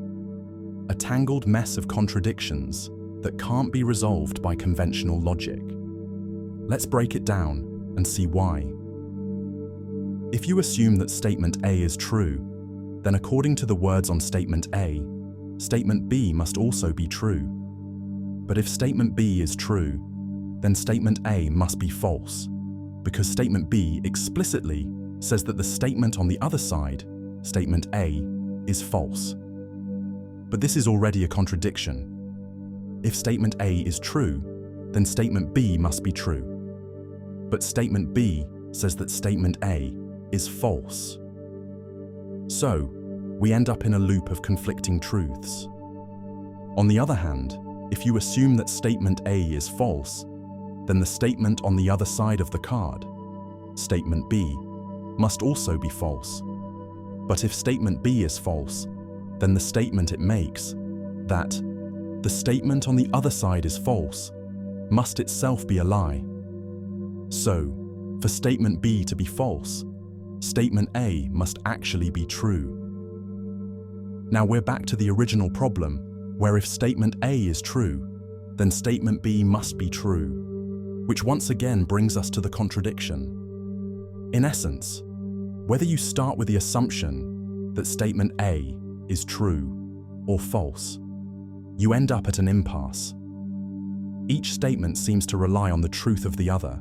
a tangled mess of contradictions that can't be resolved by conventional logic. Let's break it down and see why. If you assume that statement A is true, then according to the words on statement A, statement B must also be true. But if statement B is true, then statement A must be false, because statement B explicitly says that the statement on the other side, statement A, is false. But this is already a contradiction. If statement A is true, then statement B must be true. But statement B says that statement A is false. So, we end up in a loop of conflicting truths. On the other hand, if you assume that statement A is false, then the statement on the other side of the card, statement B, must also be false. But if statement B is false, then the statement it makes, that the statement on the other side is false, must itself be a lie. So, for statement B to be false, statement A must actually be true. Now we're back to the original problem, where if statement A is true, then statement B must be true, which once again brings us to the contradiction. In essence, whether you start with the assumption that statement A is true or false, you end up at an impasse. Each statement seems to rely on the truth of the other,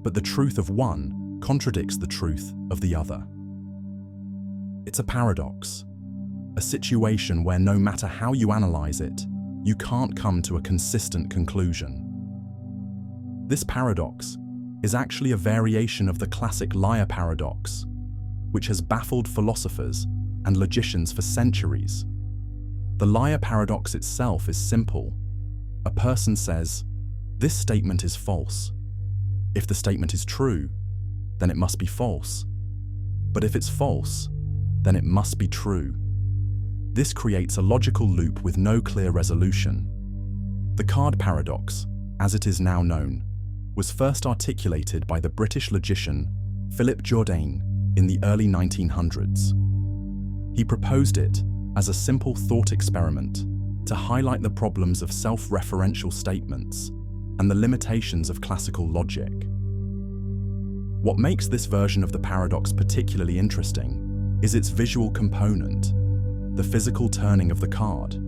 but the truth of one contradicts the truth of the other. It's a paradox, a situation where no matter how you analyze it, you can't come to a consistent conclusion. This paradox is actually a variation of the classic liar paradox, which has baffled philosophers and logicians for centuries. The liar paradox itself is simple. A person says, "This statement is false." If the statement is true, then it must be false. But if it's false, then it must be true. This creates a logical loop with no clear resolution. The card paradox, as it is now known, was first articulated by the British logician Philip Jourdain in the early 1900s. He proposed it as a simple thought experiment to highlight the problems of self-referential statements and the limitations of classical logic. What makes this version of the paradox particularly interesting is its visual component, the physical turning of the card,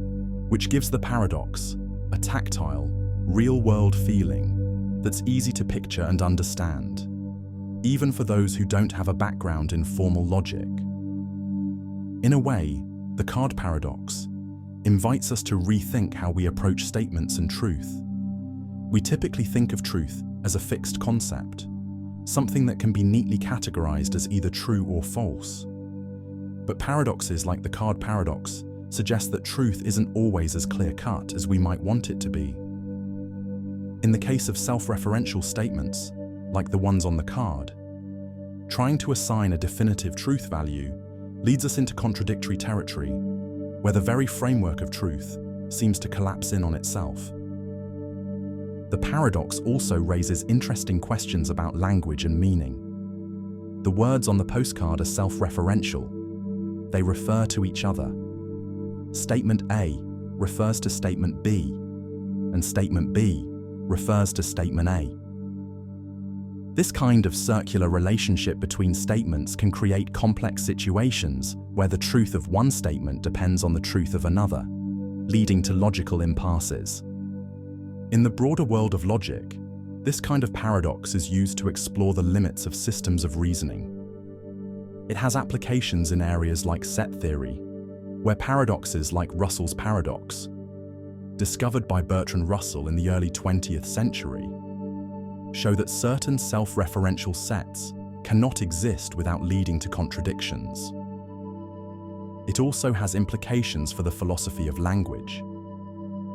which gives the paradox a tactile, real-world feeling that's easy to picture and understand, even for those who don't have a background in formal logic. In a way, the card paradox invites us to rethink how we approach statements and truth. We typically think of truth as a fixed concept, something that can be neatly categorized as either true or false. But paradoxes like the card paradox suggest that truth isn't always as clear-cut as we might want it to be. In the case of self-referential statements, like the ones on the card, trying to assign a definitive truth value leads us into contradictory territory, where the very framework of truth seems to collapse in on itself. The paradox also raises interesting questions about language and meaning. The words on the postcard are self-referential. They refer to each other. Statement A refers to statement B, and statement B refers to statement A. This kind of circular relationship between statements can create complex situations where the truth of one statement depends on the truth of another, leading to logical impasses. In the broader world of logic, this kind of paradox is used to explore the limits of systems of reasoning. It has applications in areas like set theory, where paradoxes like Russell's paradox, discovered by Bertrand Russell in the early 20th century, show that certain self-referential sets cannot exist without leading to contradictions. It also has implications for the philosophy of language,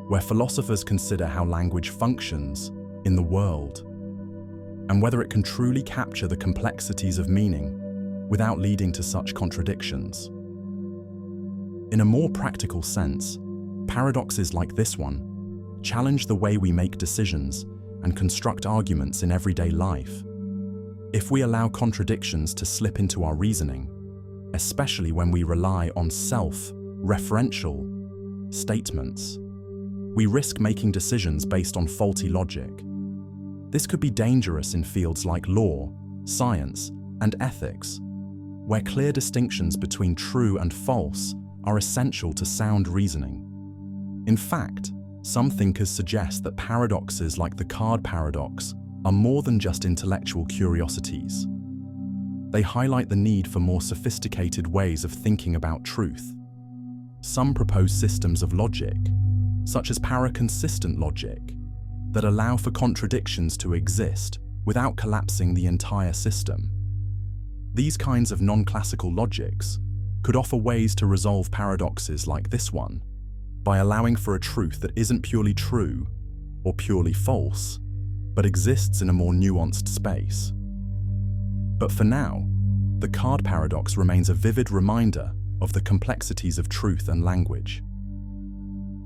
where philosophers consider how language functions in the world, and whether it can truly capture the complexities of meaning without leading to such contradictions. In a more practical sense, paradoxes like this one challenge the way we make decisions and construct arguments in everyday life. If we allow contradictions to slip into our reasoning, especially when we rely on self-referential statements, we risk making decisions based on faulty logic. This could be dangerous in fields like law, science, and ethics, where clear distinctions between true and false are essential to sound reasoning. In fact, some thinkers suggest that paradoxes like the card paradox are more than just intellectual curiosities. They highlight the need for more sophisticated ways of thinking about truth. Some propose systems of logic, such as paraconsistent logic, that allow for contradictions to exist without collapsing the entire system. These kinds of non-classical logics could offer ways to resolve paradoxes like this one by allowing for a truth that isn't purely true or purely false, but exists in a more nuanced space. But for now, the card paradox remains a vivid reminder of the complexities of truth and language.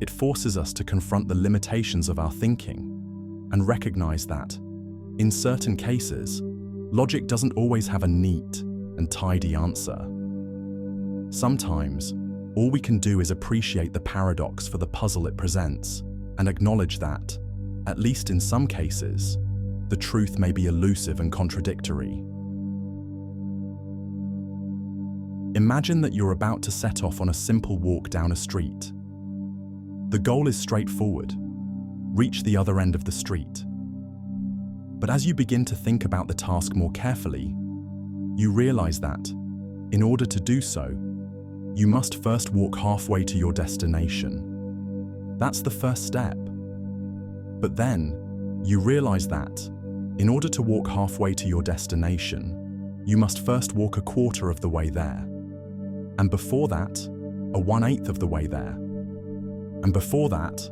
It forces us to confront the limitations of our thinking and recognize that, in certain cases, logic doesn't always have a neat and tidy answer. Sometimes, all we can do is appreciate the paradox for the puzzle it presents and acknowledge that, at least in some cases, the truth may be elusive and contradictory. Imagine that you're about to set off on a simple walk down a street. The goal is straightforward: reach the other end of the street. But as you begin to think about the task more carefully, you realize that, in order to do so, you must first walk halfway to your destination. That's the first step. But then, you realize that, in order to walk halfway to your destination, you must first walk a quarter of the way there. And before that, a 1/8 of the way there. And before that,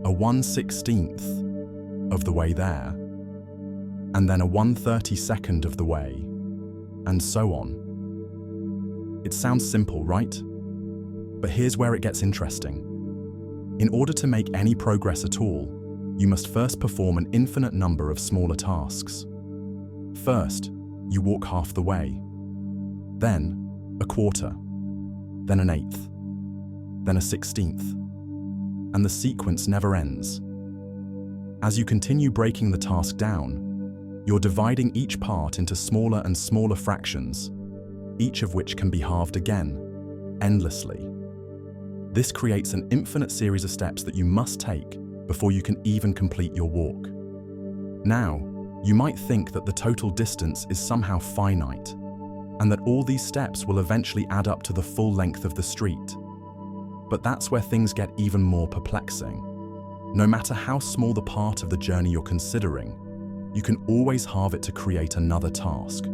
a 1/16 of the way there. And then a 1/32 of the way, and so on. It sounds simple, right? But here's where it gets interesting. In order to make any progress at all, you must first perform an infinite number of smaller tasks. First, you walk half the way, then a quarter, then an 1/8, then a 1/16, and the sequence never ends. As you continue breaking the task down, you're dividing each part into smaller and smaller fractions, each of which can be halved again, endlessly. This creates an infinite series of steps that you must take before you can even complete your walk. Now, you might think that the total distance is somehow finite, and that all these steps will eventually add up to the full length of the street. But that's where things get even more perplexing. No matter how small the part of the journey you're considering, you can always halve it to create another task.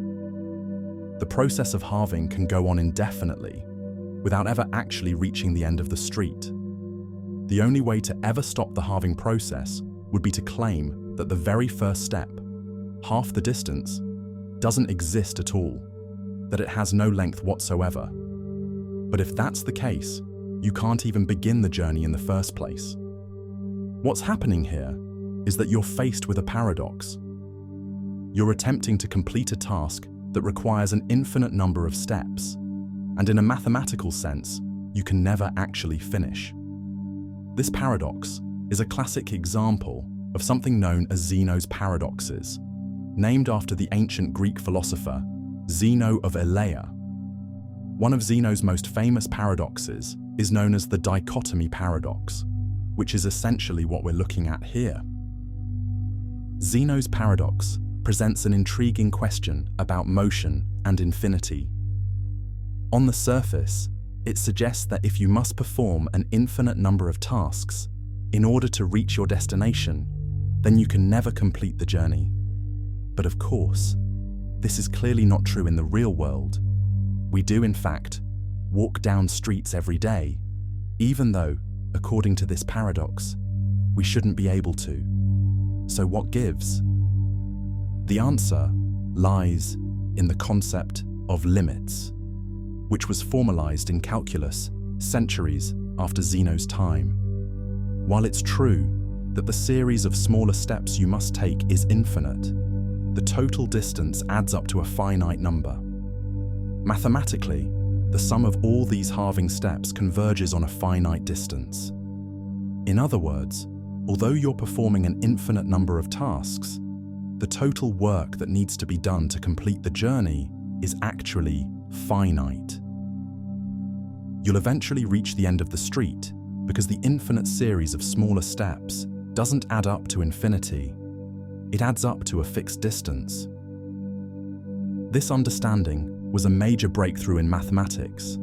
The process of halving can go on indefinitely, without ever actually reaching the end of the street. The only way to ever stop the halving process would be to claim that the very first step, half the distance, doesn't exist at all, that it has no length whatsoever. But if that's the case, you can't even begin the journey in the first place. What's happening here is that you're faced with a paradox. You're attempting to complete a task that requires an infinite number of steps, and in a mathematical sense, you can never actually finish. This paradox is a classic example of something known as Zeno's paradoxes, named after the ancient Greek philosopher Zeno of Elea. One of Zeno's most famous paradoxes is known as the Dichotomy Paradox, which is essentially what we're looking at here. Zeno's paradox presents an intriguing question about motion and infinity. On the surface, it suggests that if you must perform an infinite number of tasks in order to reach your destination, then you can never complete the journey. But of course, this is clearly not true in the real world. We do, in fact, walk down streets every day, even though, according to this paradox, we shouldn't be able to. So what gives? The answer lies in the concept of limits, which was formalized in calculus centuries after Zeno's time. While it's true that the series of smaller steps you must take is infinite, the total distance adds up to a finite number. Mathematically, the sum of all these halving steps converges on a finite distance. In other words, although you're performing an infinite number of tasks, the total work that needs to be done to complete the journey is actually finite. You'll eventually reach the end of the street because the infinite series of smaller steps doesn't add up to infinity. It adds up to a fixed distance. This understanding was a major breakthrough in mathematics,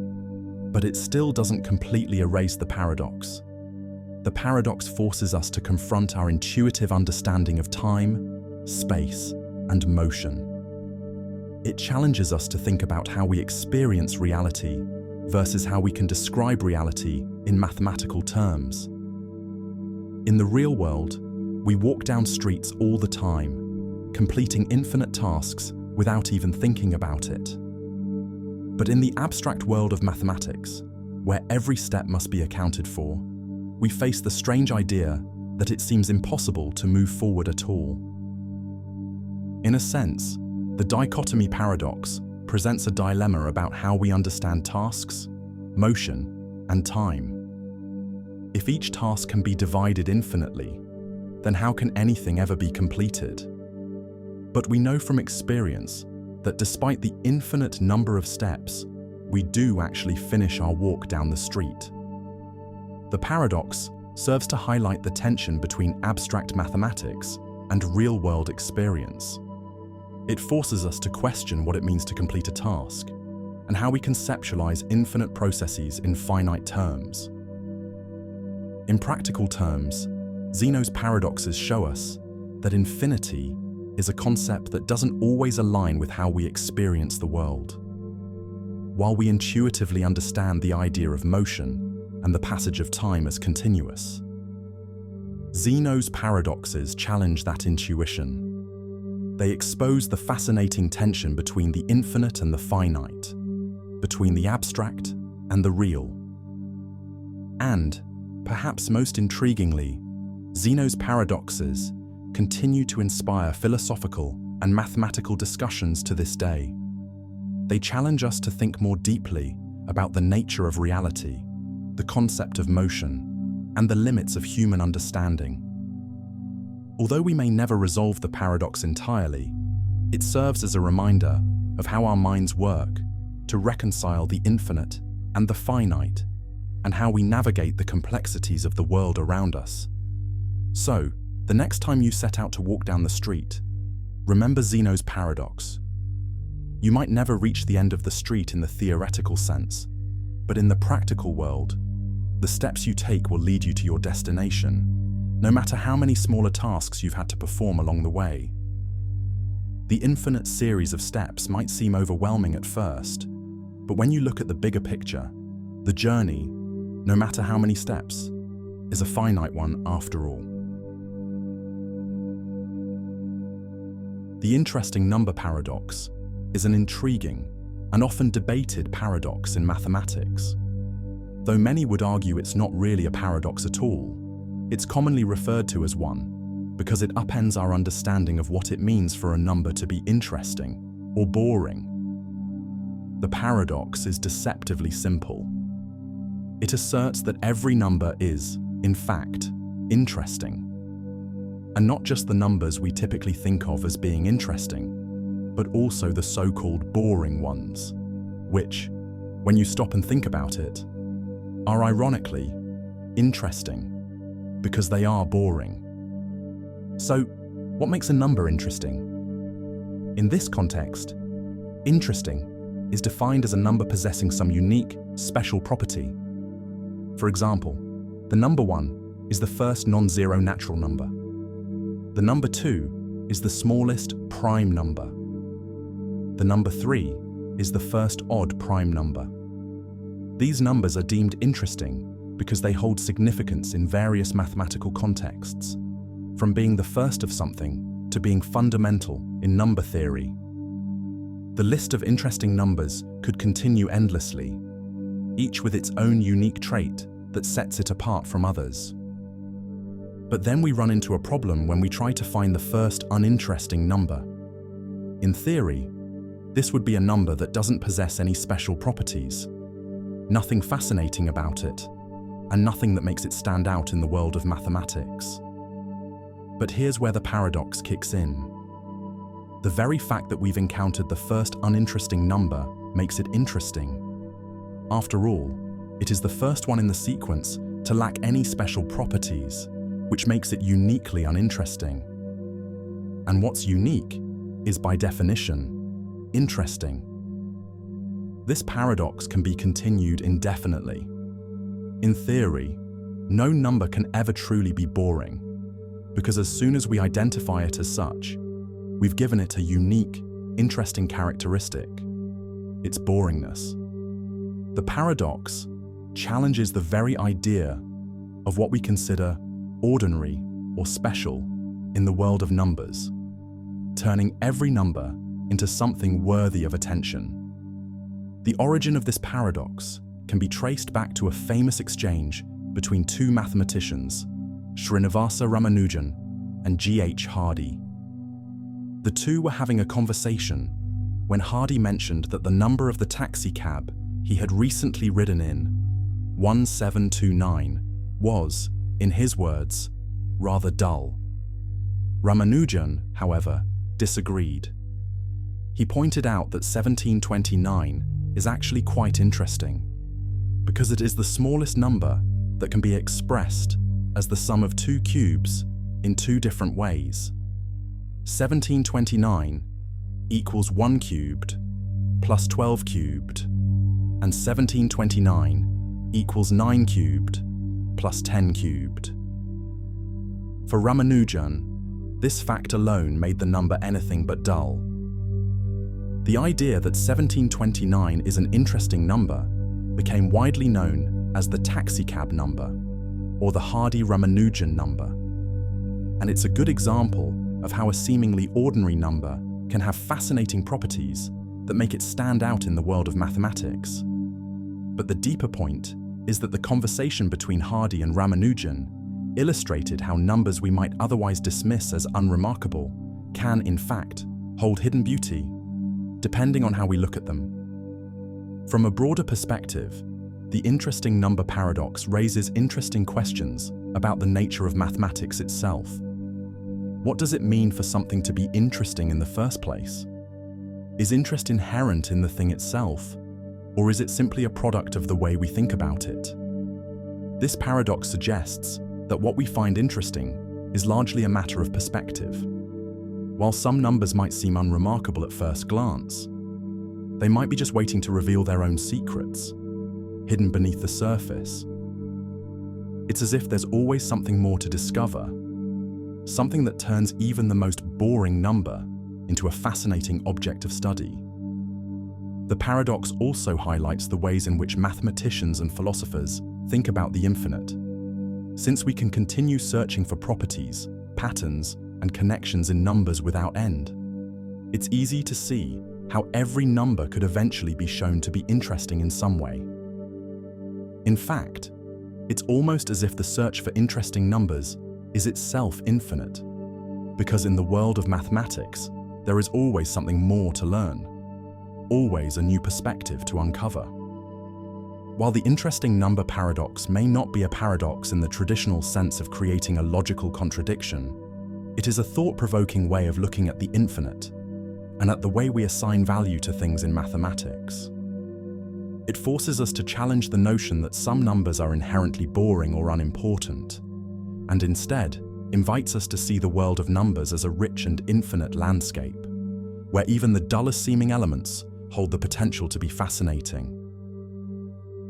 but it still doesn't completely erase the paradox. The paradox forces us to confront our intuitive understanding of time, space, and motion. It challenges us to think about how we experience reality versus how we can describe reality in mathematical terms. In the real world, we walk down streets all the time, completing infinite tasks without even thinking about it. But in the abstract world of mathematics, where every step must be accounted for, we face the strange idea that it seems impossible to move forward at all. In a sense, the Dichotomy Paradox presents a dilemma about how we understand tasks, motion, and time. If each task can be divided infinitely, then how can anything ever be completed? But we know from experience that despite the infinite number of steps, we do actually finish our walk down the street. The paradox serves to highlight the tension between abstract mathematics and real-world experience. It forces us to question what it means to complete a task. and how we conceptualize infinite processes in finite terms. In practical terms, Zeno's paradoxes show us that infinity is a concept that doesn't always align with how we experience the world. While we intuitively understand the idea of motion and the passage of time as continuous, Zeno's paradoxes challenge that intuition. They expose the fascinating tension between the infinite and the finite, between the abstract and the real. And, perhaps most intriguingly, Zeno's paradoxes continue to inspire philosophical and mathematical discussions to this day. They challenge us to think more deeply about the nature of reality, the concept of motion, and the limits of human understanding. Although we may never resolve the paradox entirely, it serves as a reminder of how our minds work to reconcile the infinite and the finite, and how we navigate the complexities of the world around us. So, the next time you set out to walk down the street, remember Zeno's paradox. You might never reach the end of the street in the theoretical sense, but in the practical world, the steps you take will lead you to your destination, no matter how many smaller tasks you've had to perform along the way. The infinite series of steps might seem overwhelming at first, but when you look at the bigger picture, the journey, no matter how many steps, is a finite one after all. The interesting number paradox is an intriguing and often debated paradox in mathematics. Though many would argue it's not really a paradox at all, it's commonly referred to as one because it upends our understanding of what it means for a number to be interesting or boring. The paradox is deceptively simple. It asserts that every number is, in fact, interesting. And not just the numbers we typically think of as being interesting, but also the so-called boring ones, which, when you stop and think about it, are ironically interesting because they are boring. So, what makes a number interesting? In this context, interesting is defined as a number possessing some unique, special property. For example, the number 1 is the first non-zero natural number. The number 2 is the smallest prime number. The number 3 is the first odd prime number. These numbers are deemed interesting because they hold significance in various mathematical contexts, from being the first of something to being fundamental in number theory. The list of interesting numbers could continue endlessly, each with its own unique trait that sets it apart from others. But then we run into a problem when we try to find the first uninteresting number. In theory, this would be a number that doesn't possess any special properties, nothing fascinating about it, and nothing that makes it stand out in the world of mathematics. But here's where the paradox kicks in. The very fact that we've encountered the first uninteresting number makes it interesting. After all, it is the first one in the sequence to lack any special properties, which makes it uniquely uninteresting. And what's unique is, by definition, interesting. This paradox can be continued indefinitely. In theory, no number can ever truly be boring, because as soon as we identify it as such, we've given it a unique, interesting characteristic: its boringness. The paradox challenges the very idea of what we consider ordinary or special in the world of numbers, turning every number into something worthy of attention. The origin of this paradox can be traced back to a famous exchange between two mathematicians, Srinivasa Ramanujan and G.H. Hardy. The two were having a conversation when Hardy mentioned that the number of the taxi cab he had recently ridden in, 1729, was, in his words, rather dull. Ramanujan, however, disagreed. He pointed out that 1729 is actually quite interesting, because it is the smallest number that can be expressed as the sum of two cubes in two different ways. 1729 equals 1 cubed plus 12 cubed and 1729 equals 9 cubed plus 10 cubed. For Ramanujan, this fact alone made the number anything but dull. The idea that 1729 is an interesting number became widely known as the taxicab number, or the Hardy-Ramanujan number. And it's a good example of how a seemingly ordinary number can have fascinating properties that make it stand out in the world of mathematics. But the deeper point is that the conversation between Hardy and Ramanujan illustrated how numbers we might otherwise dismiss as unremarkable can, in fact, hold hidden beauty, depending on how we look at them. From a broader perspective, the interesting number paradox raises interesting questions about the nature of mathematics itself. What does it mean for something to be interesting in the first place? Is interest inherent in the thing itself, or is it simply a product of the way we think about it? This paradox suggests that what we find interesting is largely a matter of perspective. While some numbers might seem unremarkable at first glance, they might be just waiting to reveal their own secrets, hidden beneath the surface. It's as if there's always something more to discover, something that turns even the most boring number into a fascinating object of study. The paradox also highlights the ways in which mathematicians and philosophers think about the infinite. Since we can continue searching for properties, patterns, and connections in numbers without end, it's easy to see how every number could eventually be shown to be interesting in some way. In fact, it's almost as if the search for interesting numbers is itself infinite, because in the world of mathematics, there is always something more to learn, always a new perspective to uncover. While the interesting number paradox may not be a paradox in the traditional sense of creating a logical contradiction, it is a thought-provoking way of looking at the infinite and at the way we assign value to things in mathematics. It forces us to challenge the notion that some numbers are inherently boring or unimportant, and instead invites us to see the world of numbers as a rich and infinite landscape, where even the dullest seeming elements hold the potential to be fascinating.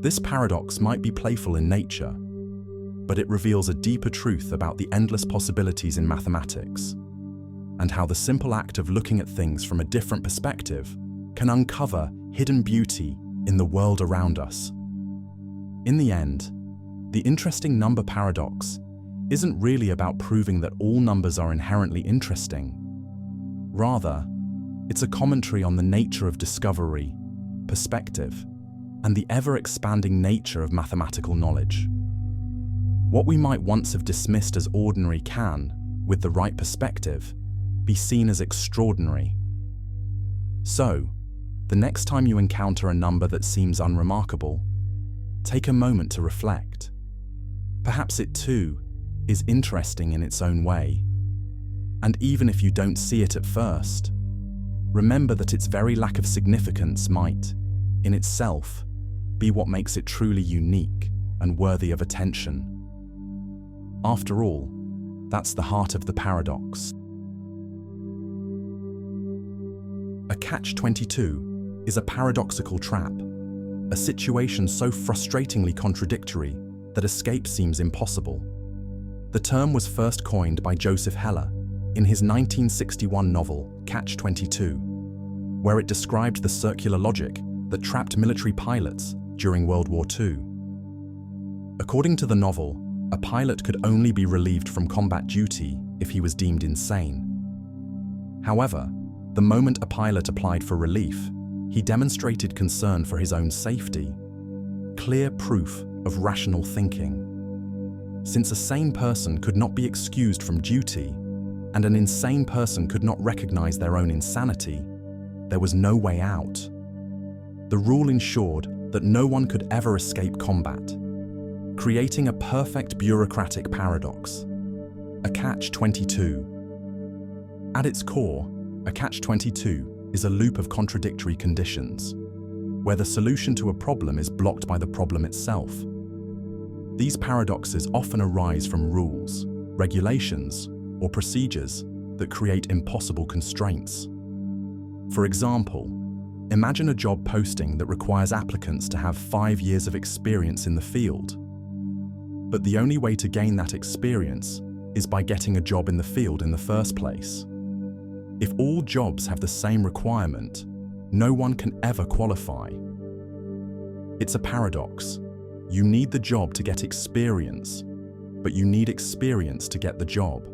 This paradox might be playful in nature, but it reveals a deeper truth about the endless possibilities in mathematics, and how the simple act of looking at things from a different perspective can uncover hidden beauty in the world around us. In the end, the interesting number paradox isn't really about proving that all numbers are inherently interesting. Rather, it's a commentary on the nature of discovery, perspective, and the ever-expanding nature of mathematical knowledge. What we might once have dismissed as ordinary can, with the right perspective, be seen as extraordinary. So, the next time you encounter a number that seems unremarkable, take a moment to reflect. Perhaps it too is interesting in its own way. And even if you don't see it at first, remember that its very lack of significance might, in itself, be what makes it truly unique and worthy of attention. After all, that's the heart of the paradox. A catch-22 is a paradoxical trap, a situation so frustratingly contradictory that escape seems impossible. The term was first coined by Joseph Heller in his 1961 novel, Catch-22, where it described the circular logic that trapped military pilots during World War II. According to the novel, a pilot could only be relieved from combat duty if he was deemed insane. However, the moment a pilot applied for relief, he demonstrated concern for his own safety, clear proof of rational thinking. Since a sane person could not be excused from duty, and an insane person could not recognize their own insanity, there was no way out. The rule ensured that no one could ever escape combat, creating a perfect bureaucratic paradox, a catch-22. At its core, a catch-22 is a loop of contradictory conditions, where the solution to a problem is blocked by the problem itself. These paradoxes often arise from rules, regulations, or procedures that create impossible constraints. For example, Imagine a job posting that requires applicants to have 5 years of experience in the field. But the only way to gain that experience is by getting a job in the field in the first place. If all jobs have the same requirement, no one can ever qualify. It's a paradox. You need the job to get experience, but you need experience to get the job.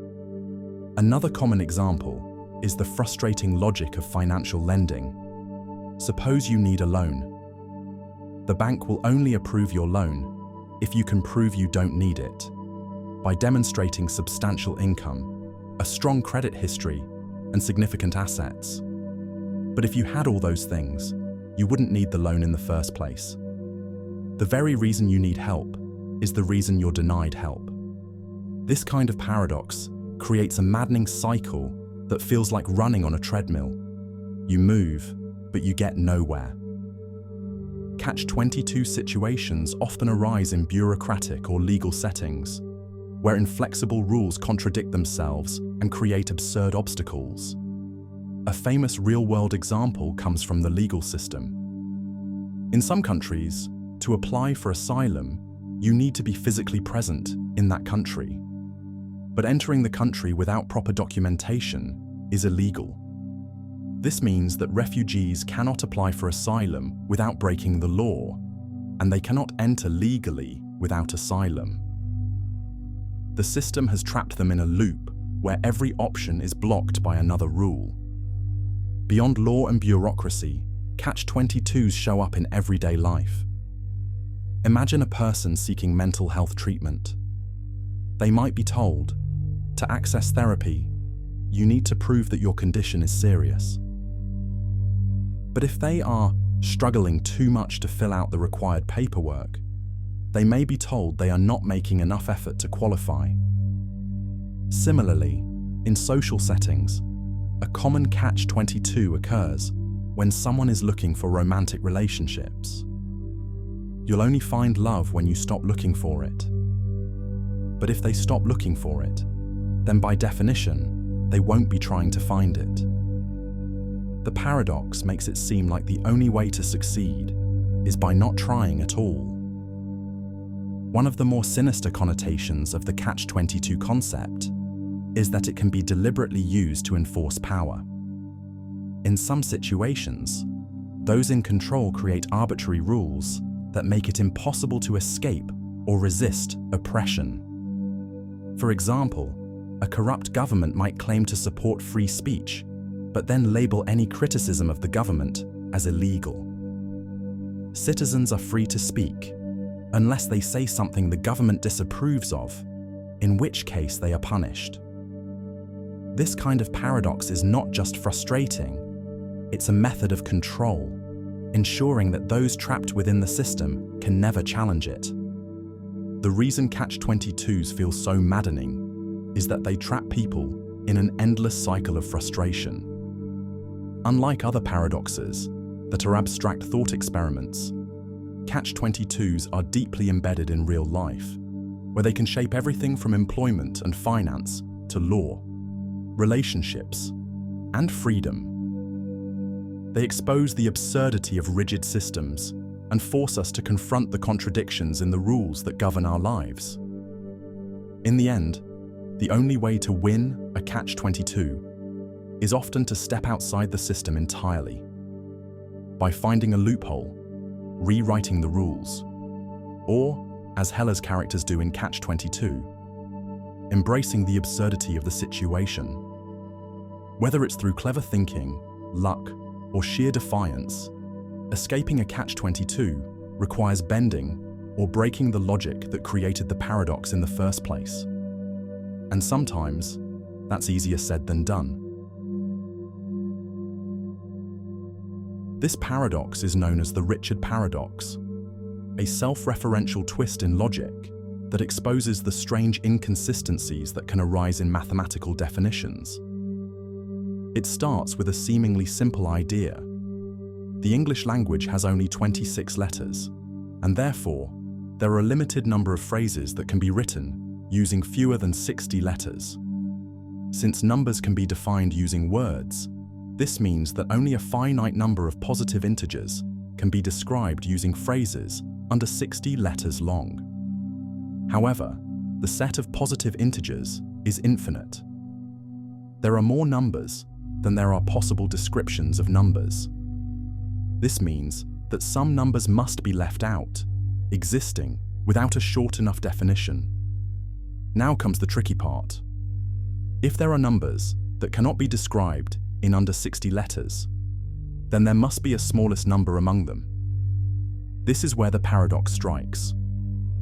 Another common example is the frustrating logic of financial lending. Suppose you need a loan. The bank will only approve your loan if you can prove you don't need it, by demonstrating substantial income, a strong credit history, and significant assets. But if you had all those things, you wouldn't need the loan in the first place. The very reason you need help is the reason you're denied help. This kind of paradox creates a maddening cycle that feels like running on a treadmill. You move, but you get nowhere. Catch-22 situations often arise in bureaucratic or legal settings, where inflexible rules contradict themselves and create absurd obstacles. A famous real-world example comes from the legal system. In some countries, to apply for asylum, you need to be physically present in that country. But entering the country without proper documentation is illegal. This means that refugees cannot apply for asylum without breaking the law, and they cannot enter legally without asylum. The system has trapped them in a loop where every option is blocked by another rule. Beyond law and bureaucracy, catch-22s show up in everyday life. Imagine a person seeking mental health treatment. They might be told, to access therapy, you need to prove that your condition is serious. But if they are struggling too much to fill out the required paperwork, they may be told they are not making enough effort to qualify. Similarly, in social settings, a common catch-22 occurs when someone is looking for romantic relationships. You'll only find love when you stop looking for it. But if they stop looking for it, then by definition, they won't be trying to find it. The paradox makes it seem like the only way to succeed is by not trying at all. One of the more sinister connotations of the catch-22 concept is that it can be deliberately used to enforce power. In some situations, those in control create arbitrary rules that make it impossible to escape or resist oppression. For example, a corrupt government might claim to support free speech, but then label any criticism of the government as illegal. Citizens are free to speak, unless they say something the government disapproves of, in which case they are punished. This kind of paradox is not just frustrating, it's a method of control, ensuring that those trapped within the system can never challenge it. The reason catch-22s feel so maddening is that they trap people in an endless cycle of frustration. Unlike other paradoxes that are abstract thought experiments, catch-22s are deeply embedded in real life, where they can shape everything from employment and finance to law, relationships, and freedom. They expose the absurdity of rigid systems and force us to confront the contradictions in the rules that govern our lives. In the end, the only way to win a catch-22 is often to step outside the system entirely, by finding a loophole, rewriting the rules, or, as Heller's characters do in catch-22, embracing the absurdity of the situation. Whether it's through clever thinking, luck, or sheer defiance, escaping a catch-22 requires bending or breaking the logic that created the paradox in the first place. And sometimes, that's easier said than done. This paradox is known as the Richard Paradox, a self-referential twist in logic that exposes the strange inconsistencies that can arise in mathematical definitions. It starts with a seemingly simple idea. The English language has only 26 letters, and therefore, there are a limited number of phrases that can be written using fewer than 60 letters. Since numbers can be defined using words, This means that only a finite number of positive integers can be described using phrases under 60 letters long. However, the set of positive integers is infinite. There are more numbers than there are possible descriptions of numbers. This means that some numbers must be left out, existing without a short enough definition. Now comes the tricky part. If there are numbers that cannot be described in under 60 letters, then there must be a smallest number among them. This is where the paradox strikes.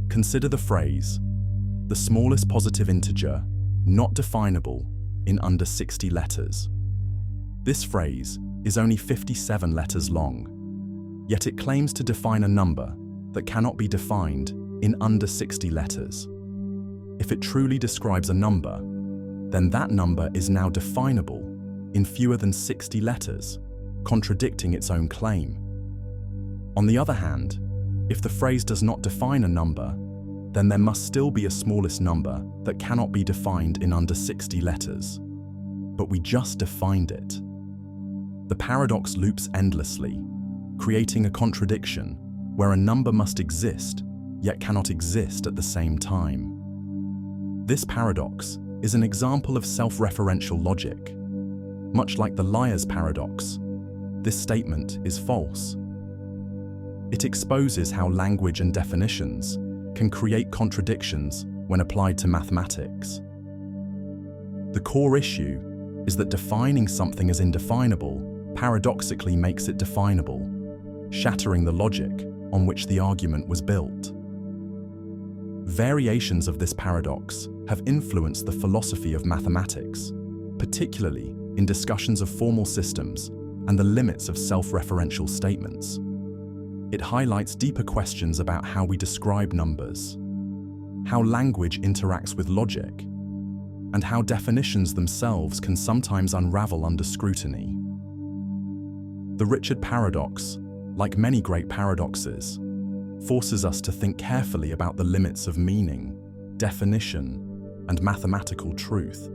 Consider the phrase, the smallest positive integer not definable in under 60 letters. This phrase is only 57 letters long, yet it claims to define a number that cannot be defined in under 60 letters. If it truly describes a number, then that number is now definable in fewer than 60 letters, contradicting its own claim. On the other hand, if the phrase does not define a number, then there must still be a smallest number that cannot be defined in under 60 letters. But we just defined it. The paradox loops endlessly, creating a contradiction where a number must exist, yet cannot exist at the same time. This paradox is an example of self-referential logic. Much like the liar's paradox, this statement is false. It exposes how language and definitions can create contradictions when applied to mathematics. The core issue is that defining something as indefinable paradoxically makes it definable, shattering the logic on which the argument was built. Variations of this paradox have influenced the philosophy of mathematics, particularly in discussions of formal systems and the limits of self-referential statements. It highlights deeper questions about how we describe numbers, how language interacts with logic, and how definitions themselves can sometimes unravel under scrutiny. The Richard paradox, like many great paradoxes, forces us to think carefully about the limits of meaning, definition, and mathematical truth.